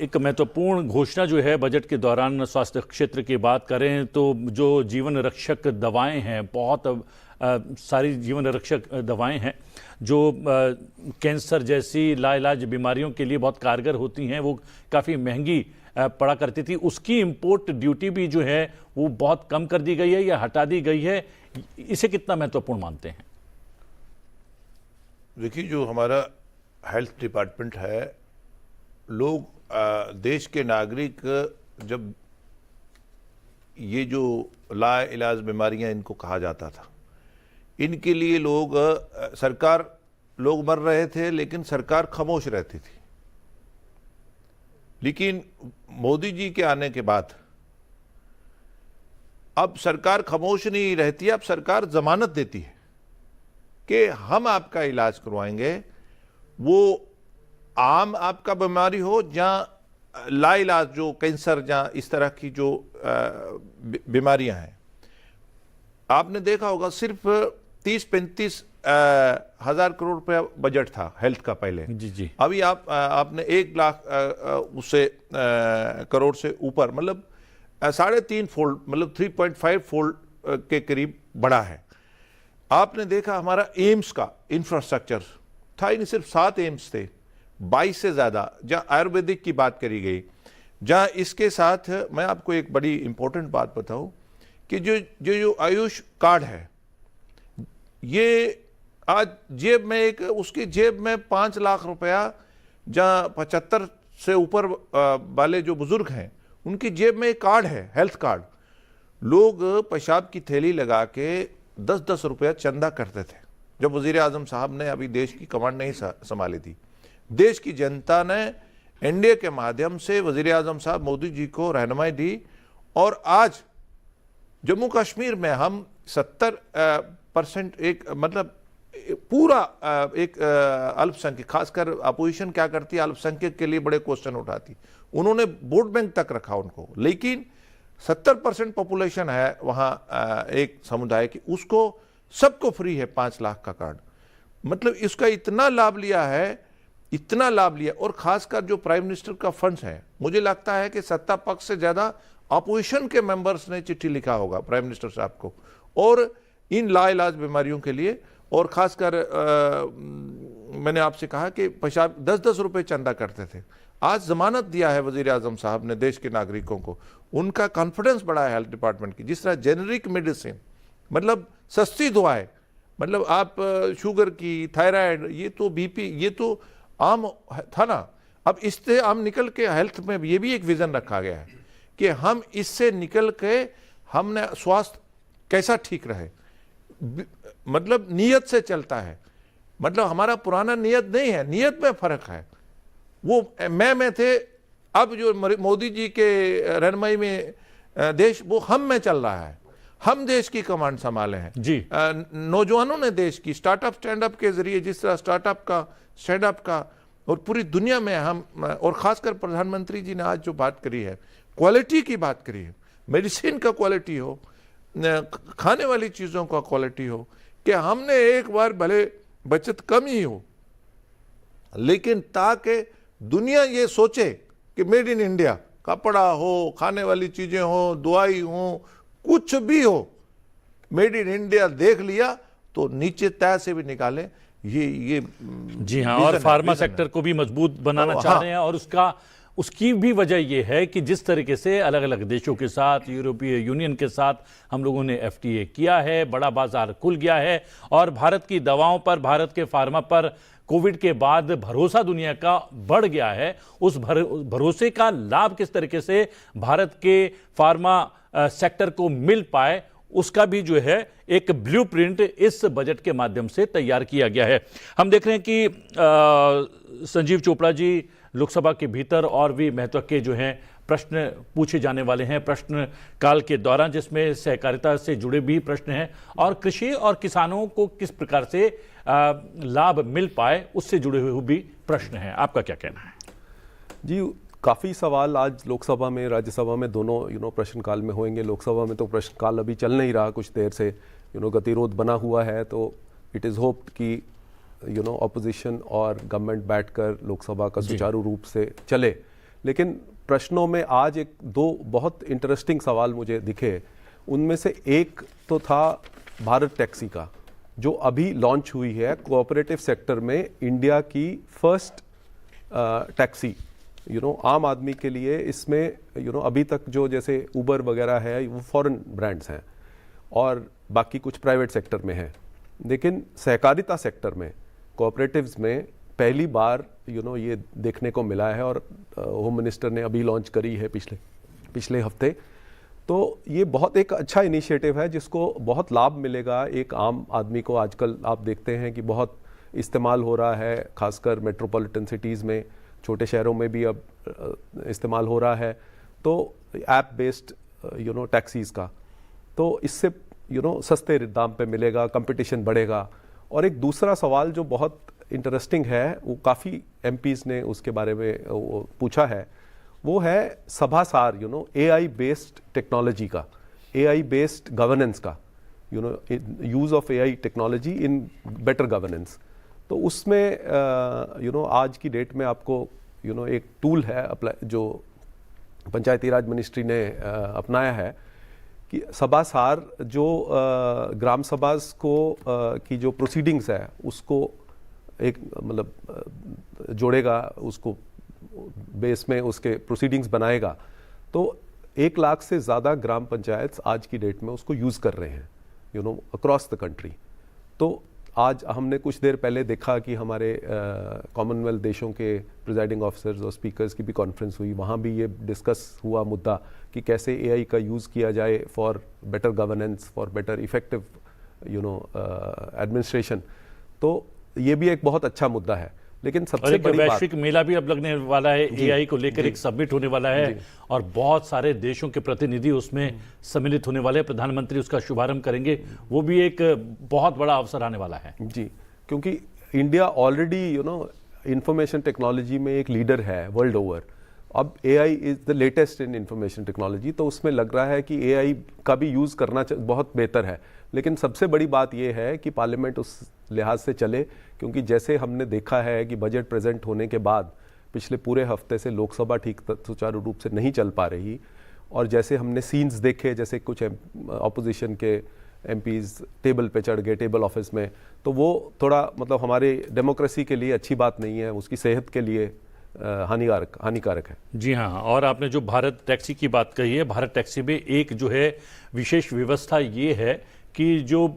S1: एक महत्वपूर्ण घोषणा जो है बजट के दौरान स्वास्थ्य क्षेत्र की बात करें तो जो जीवन रक्षक दवाएं हैं, बहुत सारी जीवन रक्षक दवाएं हैं जो कैंसर जैसी लाइलाज बीमारियों के लिए बहुत कारगर होती हैं, वो काफ़ी महंगी पड़ा करती थी। उसकी इंपोर्ट ड्यूटी भी जो है वो बहुत कम कर दी गई है या हटा दी गई है, इसे कितना महत्वपूर्ण मानते हैं?
S7: देखिए, जो हमारा हेल्थ डिपार्टमेंट है, लोग देश के नागरिक जब ये जो लाइलाज बीमारियां इनको कहा जाता था, इनके लिए लोग सरकार, लोग मर रहे थे लेकिन सरकार खामोश रहती थी। लेकिन मोदी जी के आने के बाद अब सरकार खामोश नहीं रहती, अब सरकार जमानत देती है कि हम आपका इलाज करवाएंगे, वो आम आपका बीमारी हो जहाँ लाइलाज जो कैंसर, जहाँ इस तरह की जो बीमारियां हैं। आपने देखा होगा सिर्फ 30-35 हजार करोड़ रुपया बजट था हेल्थ का पहले।
S1: जी।
S7: अभी आपने 1 लाख उससे करोड़ से ऊपर, मतलब 3.5 फोल्ड, मतलब 3.5 फोल्ड के करीब बढ़ा है। आपने देखा हमारा एम्स का इंफ्रास्ट्रक्चर था ही नहीं, सिर्फ 7 एम्स थे, 22 से ज़्यादा, जहाँ आयुर्वेदिक की बात करी गई। जहाँ इसके साथ मैं आपको एक बड़ी इंपॉर्टेंट बात बताऊं कि जो आयुष कार्ड है, ये आज जेब में उसकी जेब में 5 लाख रुपया, जहाँ 75 से ऊपर वाले जो बुजुर्ग हैं उनकी जेब में एक कार्ड है, हेल्थ कार्ड। लोग पेशाब की थैली लगा के 10-10 रुपया चंदा करते थे जब वजीर आजम साहब ने अभी देश की कमांड नहीं संभाली थी। देश की जनता ने एनडीए के माध्यम से वजीर आजम साहब मोदी जी को रहनुमाई दी, और आज जम्मू कश्मीर में हम 70% एक, मतलब पूरा एक अल्पसंख्यक, खासकर अपोजिशन क्या करती है, अल्पसंख्यक के लिए बड़े क्वेश्चन उठाती, उन्होंने वोट बैंक तक रखा उनको। लेकिन 70% पॉपुलेशन है वहाँ एक समुदाय की, उसको सबको फ्री है 5 लाख का कार्ड। मतलब इसका इतना लाभ लिया है, इतना लाभ लिया। और खासकर जो प्राइम मिनिस्टर का फंड्स है, मुझे लगता है कि सत्ता पक्ष से ज़्यादा अपोजिशन के मेंबर्स ने चिट्ठी लिखा होगा प्राइम मिनिस्टर साहब को, और इन लाइलाज बीमारियों के लिए। और ख़ासकर मैंने आपसे कहा कि पेशाब 10-10 रुपये चंदा करते थे, आज जमानत दिया है वजीर आजम साहब ने देश के नागरिकों को, उनका कॉन्फिडेंस बढ़ा है हेल्थ डिपार्टमेंट की। जिस तरह जेनरिक मेडिसिन, मतलब सस्ती दवाएं, मतलब आप शुगर की, थायराइड, ये तो बीपी, ये तो आम था ना, अब इससे हम निकल के हेल्थ में ये भी एक विजन रखा गया है कि हम इससे निकल के हमने स्वास्थ्य कैसा ठीक रहे, मतलब नीयत से चलता है। मतलब हमारा पुराना नियत नहीं है, नियत में फर्क है। वो मैं थे, अब जो मोदी जी के रहनुमाई में देश वो हम में चल रहा है, हम देश की कमांड संभाले हैं
S1: जी।
S7: नौजवानों ने देश की स्टार्टअप स्टैंड अप के जरिए, जिस तरह स्टार्टअप का, स्टैंड अप का, और पूरी दुनिया में हम, और खासकर प्रधानमंत्री जी ने आज जो बात करी है, क्वालिटी की बात करी है, मेडिसिन का क्वालिटी हो, खाने वाली चीज़ों का क्वालिटी हो, कि हमने एक बार भले बचत कम ही हो, लेकिन ताकि दुनिया ये सोचे कि मेड इन इंडिया, कपड़ा हो, खाने वाली चीज़ें हो, दवाई हो, कुछ भी हो, मेड इन इंडिया देख लिया तो नीचे तय से भी निकाले। ये
S1: जी हाँ, और फार्मा सेक्टर को भी मजबूत बनाना चाह रहे हैं, और उसकी भी वजह यह है कि जिस तरीके से अलग अलग देशों के साथ, यूरोपीय यूनियन के साथ हम लोगों ने FTA किया है, बड़ा बाजार खुल गया है, और भारत की दवाओं पर, भारत के फार्मा पर कोविड के बाद भरोसा दुनिया का बढ़ गया है। उस भरोसे का लाभ किस तरीके से भारत के फार्मा सेक्टर को मिल पाए, उसका भी जो है एक ब्लूप्रिंट इस बजट के माध्यम से तैयार किया गया है। हम देख रहे हैं कि संजीव चोपड़ा जी, लोकसभा के भीतर और भी महत्व के जो हैं प्रश्न पूछे जाने वाले हैं प्रश्न काल के दौरान, जिसमें सहकारिता से जुड़े भी प्रश्न हैं और कृषि और किसानों को किस प्रकार से लाभ मिल पाए उससे जुड़े हुए भी प्रश्न हैं। आपका क्या कहना है?
S8: जी, काफ़ी सवाल आज लोकसभा में राज्यसभा में दोनों प्रश्नकाल में होंगे। लोकसभा में तो प्रश्नकाल अभी चल नहीं रहा, कुछ देर से गतिरोध बना हुआ है, तो इट इज़ होप्ड कि ऑपोजिशन और गवर्नमेंट बैठकर लोकसभा का सुचारू रूप से चले। लेकिन प्रश्नों में आज एक दो बहुत इंटरेस्टिंग सवाल मुझे दिखे। उनमें से एक तो था भारत टैक्सी का, जो अभी लॉन्च हुई है कोऑपरेटिव सेक्टर में, इंडिया की फर्स्ट टैक्सी आम आदमी के लिए। इसमें अभी तक जो जैसे उबर वगैरह है वो फॉरेन ब्रांड्स हैं और बाकी कुछ प्राइवेट सेक्टर में है, लेकिन सहकारिता सेक्टर में कोऑपरेटिव्स में पहली बार ये देखने को मिला है और होम मिनिस्टर ने अभी लॉन्च करी है पिछले हफ्ते। तो ये बहुत एक अच्छा इनिशिएटिव है जिसको बहुत लाभ मिलेगा एक आम आदमी को। आजकल आप देखते हैं कि बहुत इस्तेमाल हो रहा है, खासकर मेट्रोपॉलिटन सिटीज़ में, छोटे शहरों में भी अब इस्तेमाल हो रहा है। तो ऐप बेस्ड टैक्सीज़ का, तो इससे सस्ते दाम पे मिलेगा, कंपटीशन बढ़ेगा। और एक दूसरा सवाल जो बहुत इंटरेस्टिंग है, वो काफ़ी एमपीज़ ने उसके बारे में पूछा है, वो है सभासार AI बेस्ड टेक्नोलॉजी का, AI बेस्ड गवर्नेंस का, use of AI technology in better governance. तो उसमें आज की डेट में आपको एक टूल है जो पंचायती राज मिनिस्ट्री ने अपनाया है कि सभासार जो ग्राम सभा को की जो प्रोसीडिंग्स है उसको एक जोड़ेगा, उसको बेस में उसके प्रोसीडिंग्स बनाएगा। तो 1 लाख से ज़्यादा ग्राम पंचायत आज की डेट में उसको यूज़ कर रहे हैं अक्रॉस द कंट्री। तो आज हमने कुछ देर पहले देखा कि हमारे कॉमनवेल्थ देशों के प्रिजाइडिंग ऑफिसर्स और स्पीकर्स की भी कॉन्फ्रेंस हुई, वहाँ भी ये डिस्कस हुआ मुद्दा कि कैसे AI का यूज़ किया जाए for better governance, for better effective administration. तो ये भी एक बहुत अच्छा मुद्दा है। लेकिन सबसे बड़ी बात,
S1: वैश्विक मेला भी अब लगने वाला है, AI को लेकर एक समिट होने वाला है और बहुत सारे देशों के प्रतिनिधि उसमें सम्मिलित होने वाले हैं। प्रधानमंत्री उसका शुभारंभ करेंगे, वो भी एक बहुत बड़ा अवसर आने वाला है।
S8: जी, क्योंकि इंडिया ऑलरेडी इंफॉर्मेशन टेक्नोलॉजी में एक लीडर है वर्ल्ड ओवर। अब AI is the latest in information technology, तो उसमें लग रहा है कि AI का भी यूज़ करना बहुत बेहतर है। लेकिन सबसे बड़ी बात यह है कि पार्लियामेंट उस लिहाज से चले, क्योंकि जैसे हमने देखा है कि बजट प्रेजेंट होने के बाद पिछले पूरे हफ्ते से लोकसभा ठीक सुचारू रूप से नहीं चल पा रही, और जैसे हमने सीन्स देखे, जैसे कुछ ऑपोजिशन के एमपीज़ टेबल पे चढ़ गए, टेबल ऑफिस में, तो वो थोड़ा हमारे डेमोक्रेसी के लिए अच्छी बात नहीं है, उसकी सेहत के लिए हानिकारक है।
S1: जी हाँ, और आपने जो भारत टैक्सी की बात कही है, भारत टैक्सी में एक जो है विशेष व्यवस्था ये है कि जो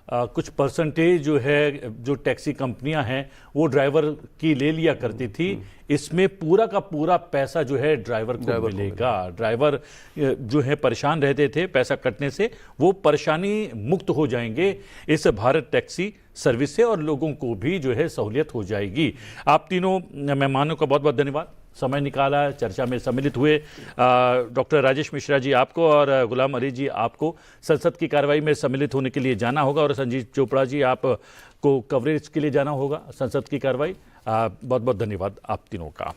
S1: कुछ परसेंटेज जो है जो टैक्सी कंपनियां हैं वो ड्राइवर की ले लिया करती थी, इसमें पूरा का पूरा पैसा जो है ड्राइवर को मिलेगा। ड्राइवर जो है परेशान रहते थे पैसा कटने से, वो परेशानी मुक्त हो जाएंगे इस भारत टैक्सी सर्विस से और लोगों को भी जो है सहूलियत हो जाएगी। आप तीनों मेहमानों का बहुत बहुत धन्यवाद, समय निकाला, चर्चा में सम्मिलित हुए। डॉक्टर राजेश मिश्रा जी आपको और गुलाम अली जी आपको संसद की कार्रवाई में सम्मिलित होने के लिए जाना होगा, और संजीव चोपड़ा जी आपको कवरेज के लिए जाना होगा संसद की कार्रवाई। बहुत बहुत धन्यवाद आप तीनों का।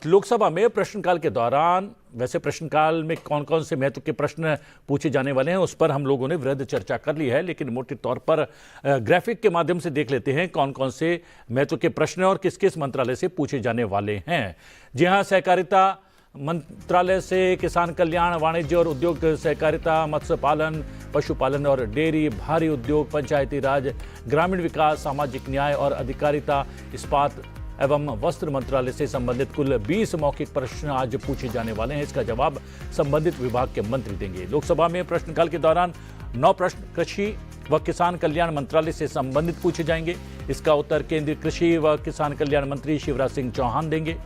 S1: लोकसभा में प्रश्नकाल के दौरान, वैसे प्रश्नकाल में कौन कौन से महत्व के प्रश्न पूछे जाने वाले हैं उस पर हम लोगों ने वृहद चर्चा कर ली है, लेकिन मोटे तौर पर ग्राफिक के माध्यम से देख लेते हैं कौन कौन से महत्व के प्रश्न और किस किस मंत्रालय से पूछे जाने वाले हैं। जी हाँ, सहकारिता मंत्रालय से किसान कल्याण, वाणिज्य और उद्योग, सहकारिता, मत्स्य पालन, पशुपालन और डेयरी, भारी उद्योग, पंचायती राज, ग्रामीण विकास, सामाजिक न्याय और अधिकारिता, इस्पात एवं वस्त्र मंत्रालय से संबंधित कुल 20 मौखिक प्रश्न आज पूछे जाने वाले हैं। इसका जवाब संबंधित विभाग के मंत्री देंगे। लोकसभा में प्रश्नकाल के दौरान 9 प्रश्न कृषि व किसान कल्याण मंत्रालय से संबंधित पूछे जाएंगे। इसका उत्तर केंद्रीय कृषि व किसान कल्याण मंत्री शिवराज सिंह चौहान देंगे।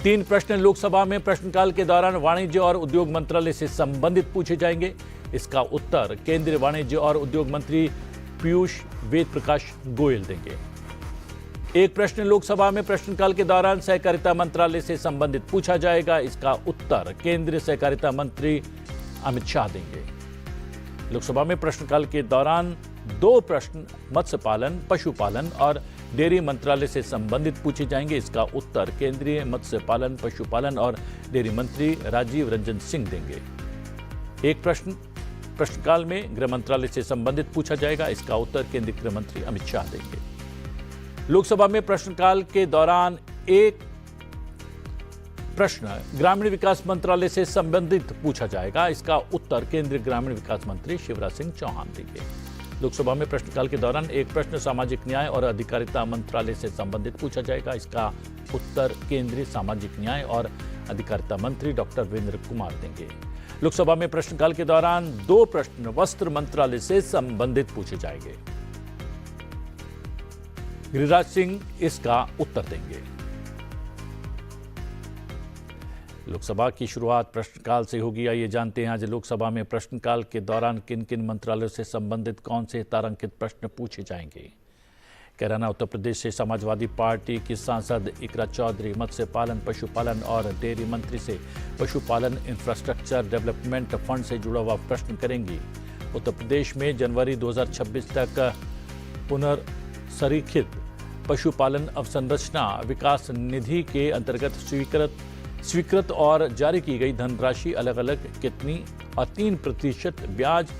S1: 3 प्रश्न लोकसभा में प्रश्नकाल के दौरान वाणिज्य और उद्योग मंत्रालय से संबंधित पूछे जाएंगे। इसका उत्तर केंद्रीय वाणिज्य और उद्योग मंत्री पीयूष वेद प्रकाश गोयल देंगे। 1 प्रश्न लोकसभा में प्रश्नकाल के दौरान सहकारिता मंत्रालय से संबंधित पूछा जाएगा। इसका उत्तर केंद्रीय सहकारिता मंत्री अमित शाह देंगे। लोकसभा में प्रश्नकाल के दौरान 2 प्रश्न मत्स्य पालन, पशुपालन और डेयरी मंत्रालय से संबंधित पूछे जाएंगे। इसका उत्तर केंद्रीय मत्स्य पालन, पशुपालन और डेयरी मंत्री राजीव रंजन सिंह देंगे। 1 प्रश्न प्रश्नकाल में गृह मंत्रालय से संबंधित पूछा जाएगा। इसका उत्तर केंद्रीय गृह मंत्री अमित शाह देंगे। लोकसभा में प्रश्नकाल के दौरान 1 प्रश्न ग्रामीण विकास मंत्रालय से संबंधित पूछा जाएगा। इसका उत्तर केंद्रीय ग्रामीण विकास मंत्री शिवराज सिंह चौहान देंगे। लोकसभा में प्रश्नकाल के दौरान 1 प्रश्न सामाजिक न्याय और अधिकारिता मंत्रालय से संबंधित पूछा जाएगा। इसका उत्तर केंद्रीय सामाजिक न्याय और अधिकारिता मंत्री डॉक्टर वीरेंद्र कुमार देंगे। लोकसभा में प्रश्नकाल के दौरान 2 प्रश्न वस्त्र मंत्रालय से संबंधित पूछे जाएंगे। गिरिराज सिंह इसका उत्तर देंगे। लोकसभा की शुरुआत प्रश्नकाल से होगी। आइए जानते हैं आज लोकसभा में प्रश्नकाल के दौरान किन किन मंत्रालयों से संबंधित कौन से तारांकित प्रश्न पूछे जाएंगे। कैराना उत्तर प्रदेश से समाजवादी पार्टी की सांसद इकरा चौधरी मत्स्य पालन, पशुपालन और डेयरी मंत्री से पशुपालन इंफ्रास्ट्रक्चर डेवलपमेंट फंड से जुड़ा हुआ प्रश्न करेंगी। उत्तर प्रदेश में जनवरी 2026 तक पुनर्संरचित पशुपालन अवसंरचना विकास निधि के अंतर्गत स्वीकृत और जारी की गई धनराशि अलग अलग कितनी और 3% ब्याज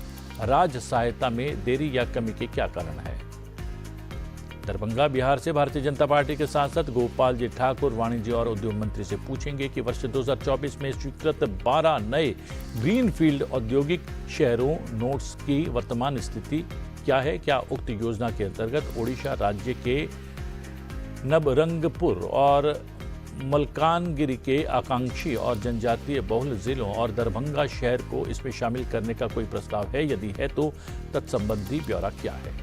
S1: राज्य सहायता में देरी या कमी के क्या कारण है। दरभंगा बिहार से भारतीय जनता पार्टी के सांसद गोपाल जी ठाकुर वाणिज्य और उद्योग मंत्री से पूछेंगे कि वर्ष 2024 में स्वीकृत 12 नए ग्रीनफील्ड औद्योगिक शहरों नोट्स की वर्तमान स्थिति क्या है। क्या उक्त योजना के अंतर्गत ओडिशा राज्य के नबरंगपुर और मलकानगिरी के आकांक्षी और जनजातीय बहुल जिलों और दरभंगा शहर को इसमें शामिल करने का कोई प्रस्ताव है? यदि है तो तत्संबंधी ब्यौरा क्या है।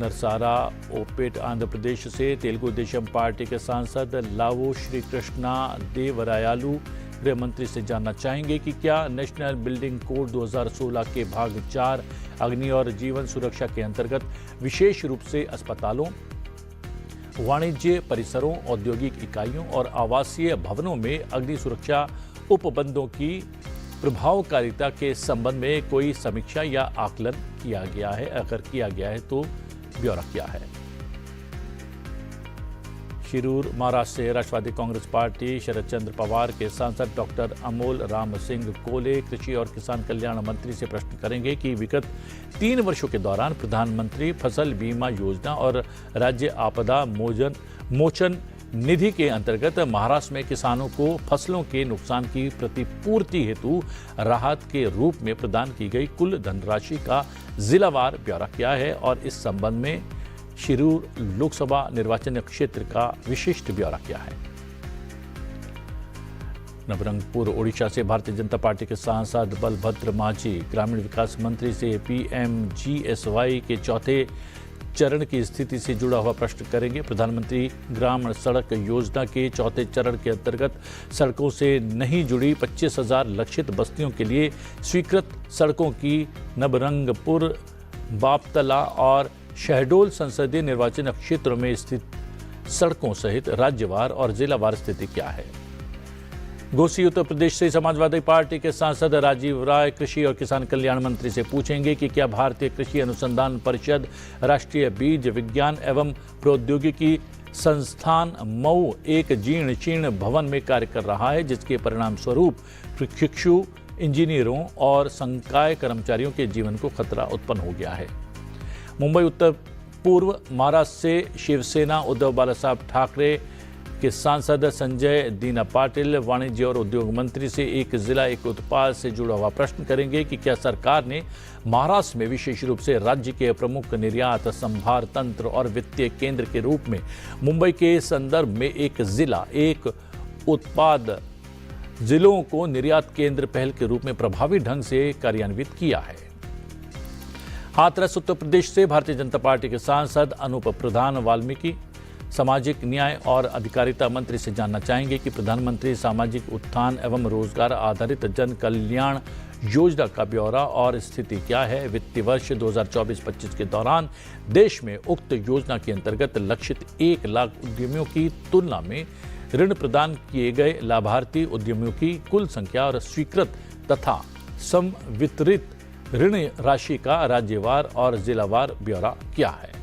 S1: नरसारा ओपेट आंध्र प्रदेश से तेलुगु देशम पार्टी के सांसद लावो श्री कृष्णा देवरायालू गृह मंत्री से जानना चाहेंगे कि क्या नेशनल बिल्डिंग कोड 2016 के भाग 4 अग्नि और जीवन सुरक्षा के अंतर्गत विशेष रूप से अस्पतालों, वाणिज्य परिसरों, औद्योगिक इकाइयों और आवासीय भवनों में अग्नि सुरक्षा उपबंधों की प्रभावकारिता के संबंध में कोई समीक्षा या आकलन किया गया है? अगर किया गया है तो ब्यौरा क्या है। शिरूर महाराष्ट्र से राष्ट्रवादी कांग्रेस पार्टी शरद चंद्र पवार के सांसद डॉक्टर अमोल राम सिंह कोले कृषि और किसान कल्याण मंत्री से प्रश्न करेंगे कि विगत 3 वर्षों के दौरान प्रधानमंत्री फसल बीमा योजना और राज्य आपदा मोचन निधि के अंतर्गत महाराष्ट्र में किसानों को फसलों के नुकसान की प्रतिपूर्ति हेतु राहत के रूप में प्रदान की गई कुल धनराशि का जिलावार ब्यौरा क्या है और इस संबंध में शिरूर लोकसभा निर्वाचन क्षेत्र का विशिष्ट ब्यौरा क्या है। नबरंगपुर ओडिशा से भारतीय जनता पार्टी के सांसद बलभद्र माझी ग्रामीण विकास मंत्री से पीएमजीएसवाई के चौथे चरण की स्थिति से जुड़ा हुआ प्रश्न करेंगे। प्रधानमंत्री ग्राम सड़क योजना के चौथे चरण के अंतर्गत सड़कों से नहीं जुड़ी 25,000 लक्षित बस्तियों के लिए स्वीकृत सड़कों की नबरंगपुर, बापतला और शहडोल संसदीय निर्वाचन क्षेत्रों में स्थित सड़कों सहित राज्यवार और जिलावार स्थिति क्या है। घोसी उत्तर प्रदेश से समाजवादी पार्टी के सांसद राजीव राय कृषि और किसान कल्याण मंत्री से पूछेंगे कि क्या भारतीय कृषि अनुसंधान परिषद, राष्ट्रीय बीज विज्ञान एवं प्रौद्योगिकी संस्थान मऊ एक जीर्ण शीर्ण भवन में कार्य कर रहा है, जिसके परिणाम स्वरूप प्रशिक्षु इंजीनियरों और संकाय कर्मचारियों के जीवन को खतरा उत्पन्न हो गया है। मुंबई उत्तर पूर्व महाराष्ट्र से शिवसेना उद्धव बालासाहेब ठाकरे के सांसद संजय दीना पाटिल वाणिज्य और उद्योग मंत्री से एक जिला एक उत्पाद से जुड़ा हुआ प्रश्न करेंगे कि क्या सरकार ने महाराष्ट्र में विशेष रूप से राज्य के प्रमुख निर्यात संभार तंत्र और वित्तीय केंद्र के रूप में मुंबई के संदर्भ में एक जिला एक उत्पाद जिलों को निर्यात केंद्र पहल के रूप में प्रभावी ढंग से कार्यान्वित किया है। हाथरस उत्तर प्रदेश से भारतीय जनता पार्टी के सांसद अनूप प्रधान वाल्मीकि सामाजिक न्याय और अधिकारिता मंत्री से जानना चाहेंगे कि प्रधानमंत्री सामाजिक उत्थान एवं रोजगार आधारित जन कल्याण योजना का ब्यौरा और स्थिति क्या है। वित्तीय वर्ष 2024-25 के दौरान देश में उक्त योजना के अंतर्गत लक्षित 1 लाख उद्यमियों की तुलना में ऋण प्रदान किए गए लाभार्थी उद्यमियों की कुल संख्या और स्वीकृत तथा संवितरित ऋण राशि का राज्यवार और जिलावार ब्यौरा क्या है।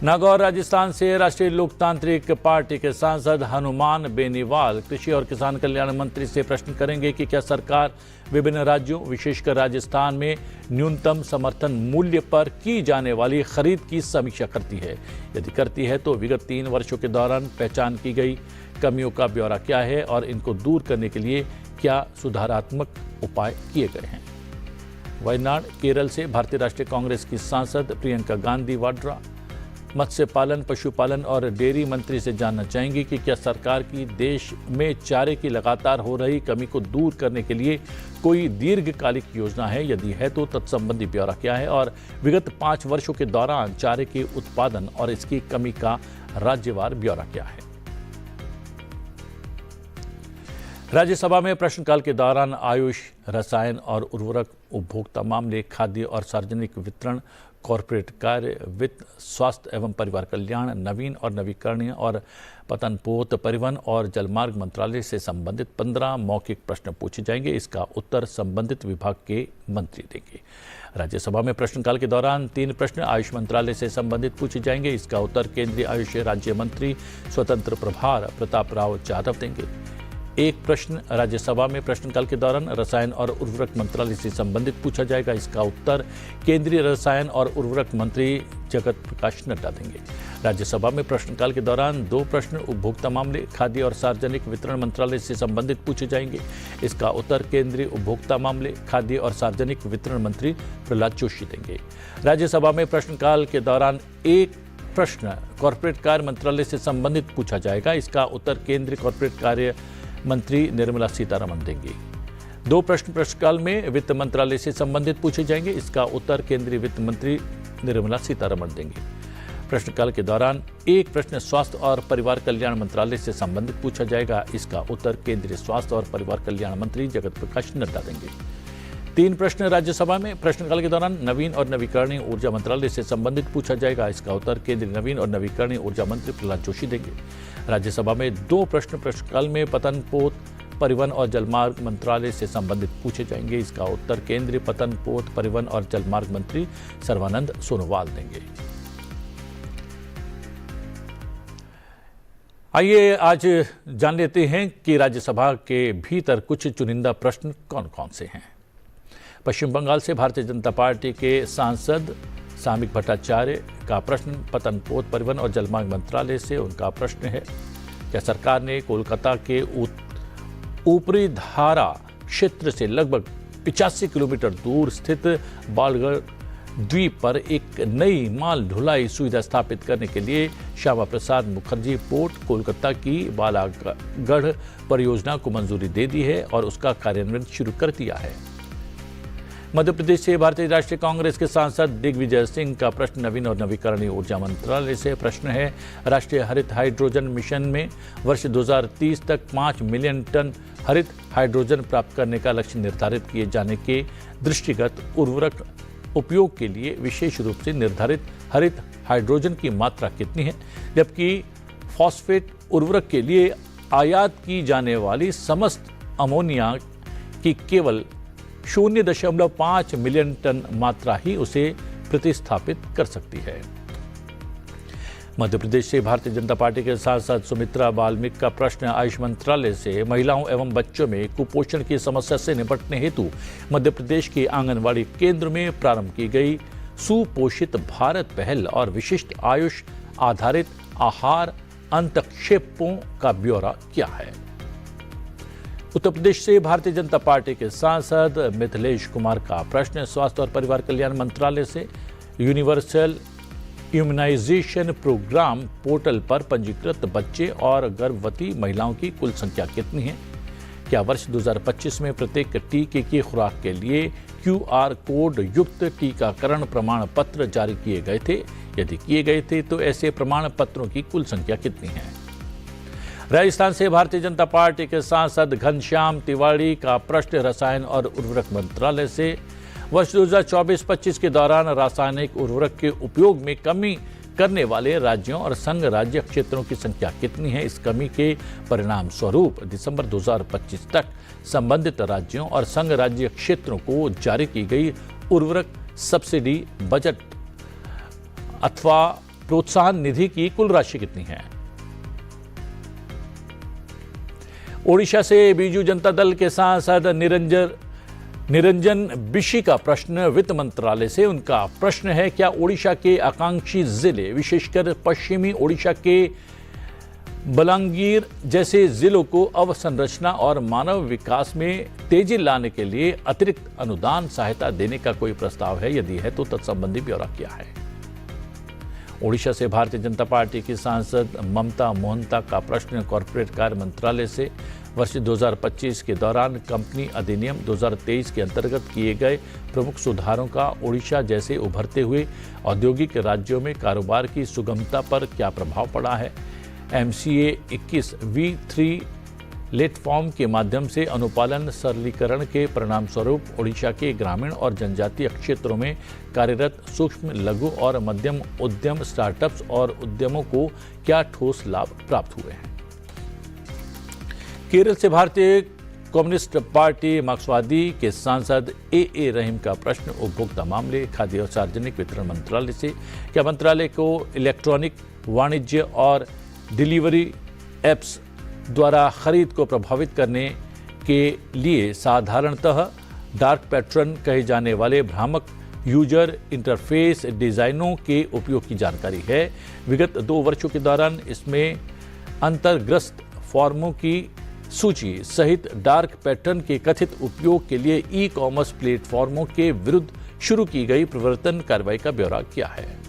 S1: नागौर राजस्थान से राष्ट्रीय लोकतांत्रिक पार्टी के सांसद हनुमान बेनीवाल कृषि और किसान कल्याण मंत्री से प्रश्न करेंगे कि क्या सरकार विभिन्न राज्यों विशेषकर राजस्थान में न्यूनतम समर्थन मूल्य पर की जाने वाली खरीद की समीक्षा करती है। यदि करती है तो विगत 3 वर्षों के दौरान पहचान की गई कमियों का ब्यौरा क्या है और इनको दूर करने के लिए क्या सुधारात्मक उपाय किए गए हैं। वायनाड केरल से भारतीय राष्ट्रीय कांग्रेस की सांसद प्रियंका गांधी वाड्रा मत्स्य पालन, पशुपालन और डेयरी मंत्री से जानना चाहेंगे कि क्या सरकार की देश में चारे की लगातार हो रही कमी को दूर करने के लिए कोई दीर्घकालिक योजना है। यदि है तो तत्संबंधी ब्यौरा क्या है और विगत 5 वर्षों के दौरान चारे के उत्पादन और इसकी कमी का राज्यवार ब्यौरा क्या है। राज्यसभा में प्रश्नकाल के दौरान आयुष, रसायन और उर्वरक, उपभोक्ता मामले, खाद्य और सार्वजनिक वितरण, कॉरपोरेट कार्य, वित्त, स्वास्थ्य एवं परिवार कल्याण, नवीन और नवीकरणीय और पतनपोत, परिवहन और जलमार्ग मंत्रालय से संबंधित 15 मौखिक प्रश्न पूछे जाएंगे। इसका उत्तर संबंधित विभाग के मंत्री देंगे। राज्यसभा में प्रश्नकाल के दौरान 3 प्रश्न आयुष मंत्रालय से संबंधित पूछे जाएंगे। इसका उत्तर केंद्रीय आयुष राज्य मंत्री स्वतंत्र प्रभार प्रताप राव जाधव देंगे। 1 प्रश्न राज्यसभा में प्रश्नकाल के दौरान रसायन और उर्वरक मंत्रालय से संबंधित पूछा जाएगा। इसका उत्तर केंद्रीय रसायन और उर्वरक मंत्री जगत प्रकाश नड्डा देंगे। राज्यसभा में प्रश्नकाल के दौरान 2 प्रश्न उपभोक्ता मामले, खाद्य और सार्वजनिक वितरण मंत्रालय से संबंधित पूछे जाएंगे। इसका उत्तर केंद्रीय उपभोक्ता मामले, खाद्य और सार्वजनिक वितरण मंत्री प्रहलाद जोशी देंगे। राज्यसभा में प्रश्नकाल के दौरान 1 प्रश्न कॉरपोरेट कार्य मंत्रालय से संबंधित पूछा जाएगा। इसका उत्तर केंद्रीय कॉरपोरेट कार्य मंत्री निर्मला सीतारमण देंगी। 2 प्रश्न प्रश्नकाल में वित्त मंत्रालय से संबंधित पूछे जाएंगे। इसका उत्तर केंद्रीय वित्त मंत्री निर्मला सीतारमण देंगे। प्रश्नकाल के दौरान 1 प्रश्न स्वास्थ्य और परिवार कल्याण मंत्रालय से संबंधित पूछा जाएगा। इसका उत्तर केंद्रीय स्वास्थ्य और परिवार कल्याण मंत्री जगत प्रकाश नड्डा देंगे। 3 प्रश्न राज्यसभा में प्रश्नकाल के दौरान नवीन और नवीकरणीय ऊर्जा मंत्रालय से संबंधित पूछा जाएगा। इसका उत्तर केंद्रीय नवीन और नवीकरणीय ऊर्जा मंत्री प्रहलाद जोशी देंगे। राज्यसभा में 2 प्रश्न प्रश्नकाल में पतनपोत, परिवहन और जलमार्ग मंत्रालय से संबंधित पूछे जाएंगे। इसका उत्तर केंद्रीय पतनपोत, परिवहन और जलमार्ग मंत्री सर्बानंद सोनोवाल देंगे। आइए आज जान लेते हैं कि राज्यसभा के भीतर कुछ चुनिंदा प्रश्न कौन कौन से हैं। पश्चिम बंगाल से भारतीय जनता पार्टी के सांसद सामिक भट्टाचार्य का प्रश्न पतनपोत, परिवहन और जलमार्ग मंत्रालय से। उनका प्रश्न है, क्या सरकार ने कोलकाता के ऊपरी धारा क्षेत्र से लगभग 85 किलोमीटर दूर स्थित बालगढ़ द्वीप पर एक नई माल ढुलाई सुविधा स्थापित करने के लिए श्यामा प्रसाद मुखर्जी पोर्ट कोलकाता की बालागढ़ परियोजना को मंजूरी दे दी है और उसका कार्यान्वयन शुरू कर दिया है। मध्य प्रदेश से भारतीय राष्ट्रीय कांग्रेस के सांसद दिग्विजय सिंह का प्रश्न नवीन और नवीकरणीय ऊर्जा मंत्रालय से। प्रश्न है, राष्ट्रीय हरित हाइड्रोजन मिशन में वर्ष 2030 तक 5 मिलियन टन हरित हाइड्रोजन प्राप्त करने का लक्ष्य निर्धारित किए जाने के दृष्टिगत उर्वरक उपयोग के लिए विशेष रूप से निर्धारित हरित हाइड्रोजन की मात्रा कितनी है, जबकि फॉस्फेट उर्वरक के लिए आयात की जाने वाली समस्त अमोनिया की केवल 0.5 मिलियन टन मात्रा ही उसे प्रतिस्थापित कर सकती है। मध्य प्रदेश से भारतीय जनता पार्टी के सांसद सुमित्रा बाल्मीकि का प्रश्न आयुष मंत्रालय से। महिलाओं एवं बच्चों में कुपोषण की समस्या से निपटने हेतु मध्य प्रदेश के आंगनवाड़ी केंद्र में प्रारंभ की गई सुपोषित भारत पहल और विशिष्ट आयुष आधारित आहार अंतक्षेपों का ब्यौरा क्या है। उत्तर प्रदेश से भारतीय जनता पार्टी के सांसद मिथिलेश कुमार का प्रश्न स्वास्थ्य और परिवार कल्याण मंत्रालय से। यूनिवर्सल इम्यूनाइजेशन प्रोग्राम पोर्टल पर पंजीकृत बच्चे और गर्भवती महिलाओं की कुल संख्या कितनी है। क्या वर्ष 2025 में प्रत्येक टीके की खुराक के लिए QR कोड युक्त टीकाकरण प्रमाण पत्र जारी किए गए थे। यदि किए गए थे तो ऐसे प्रमाण पत्रों की कुल संख्या कितनी है? राजस्थान से भारतीय जनता पार्टी के सांसद घनश्याम तिवारी का प्रश्न रसायन और उर्वरक मंत्रालय से। वर्ष 2024-25 के दौरान रासायनिक उर्वरक के उपयोग में कमी करने वाले राज्यों और संघ राज्य क्षेत्रों की संख्या कितनी है? इस कमी के परिणाम स्वरूप दिसंबर 2025 तक संबंधित राज्यों और संघ राज्य क्षेत्रों को जारी की गई उर्वरक सब्सिडी बजट अथवा प्रोत्साहन निधि की कुल राशि कितनी है? ओडिशा से बीजू जनता दल के सांसद निरंजन बिशी का प्रश्न वित्त मंत्रालय से। उनका प्रश्न है, क्या ओडिशा के आकांक्षी जिले विशेषकर पश्चिमी ओडिशा के बलांगीर जैसे जिलों को अवसंरचना और मानव विकास में तेजी लाने के लिए अतिरिक्त अनुदान सहायता देने का कोई प्रस्ताव है? यदि है तो तत्संबंधी ब्यौरा क्या है? ओडिशा से भारतीय जनता पार्टी की सांसद ममता मोहंता का प्रश्न कॉर्पोरेट कार्य मंत्रालय से। वर्ष 2025 के दौरान कंपनी अधिनियम 2023 के अंतर्गत किए गए प्रमुख सुधारों का ओडिशा जैसे उभरते हुए औद्योगिक राज्यों में कारोबार की सुगमता पर क्या प्रभाव पड़ा है? MCA 21 V3 प्लेटफॉर्म के माध्यम से अनुपालन सरलीकरण के परिणाम स्वरूप ओडिशा के ग्रामीण और जनजातीय क्षेत्रों में कार्यरत सूक्ष्म लघु और मध्यम उद्यम स्टार्टअप्स और उद्यमों को क्या ठोस लाभ प्राप्त हुए हैं? केरल से भारतीय कम्युनिस्ट पार्टी मार्क्सवादी के सांसद AA रहीम का प्रश्न उपभोक्ता मामले खाद्य और सार्वजनिक वितरण मंत्रालय से। क्या मंत्रालय को इलेक्ट्रॉनिक वाणिज्य और डिलीवरी एप्स द्वारा खरीद को प्रभावित करने के लिए साधारणतः डार्क पैटर्न कहे जाने वाले भ्रामक यूजर इंटरफेस डिजाइनों के उपयोग की जानकारी है? विगत 2 वर्षों के दौरान इसमें अंतर्ग्रस्त फॉर्मों की सूची सहित डार्क पैटर्न के कथित उपयोग के लिए ई-कॉमर्स प्लेटफॉर्मों के विरुद्ध शुरू की गई प्रवर्तन कार्रवाई का ब्यौरा क्या है?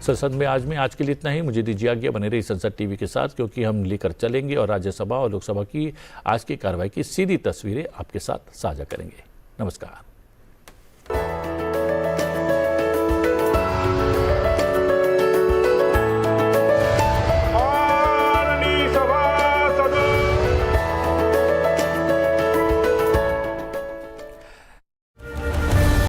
S1: संसद में आज के लिए इतना ही। मुझे दीजिए आज्ञा, बने रही संसद टीवी के साथ, क्योंकि हम लेकर चलेंगे और राज्यसभा और लोकसभा की आज की कार्रवाई की सीधी तस्वीरें आपके साथ साझा करेंगे। नमस्कार।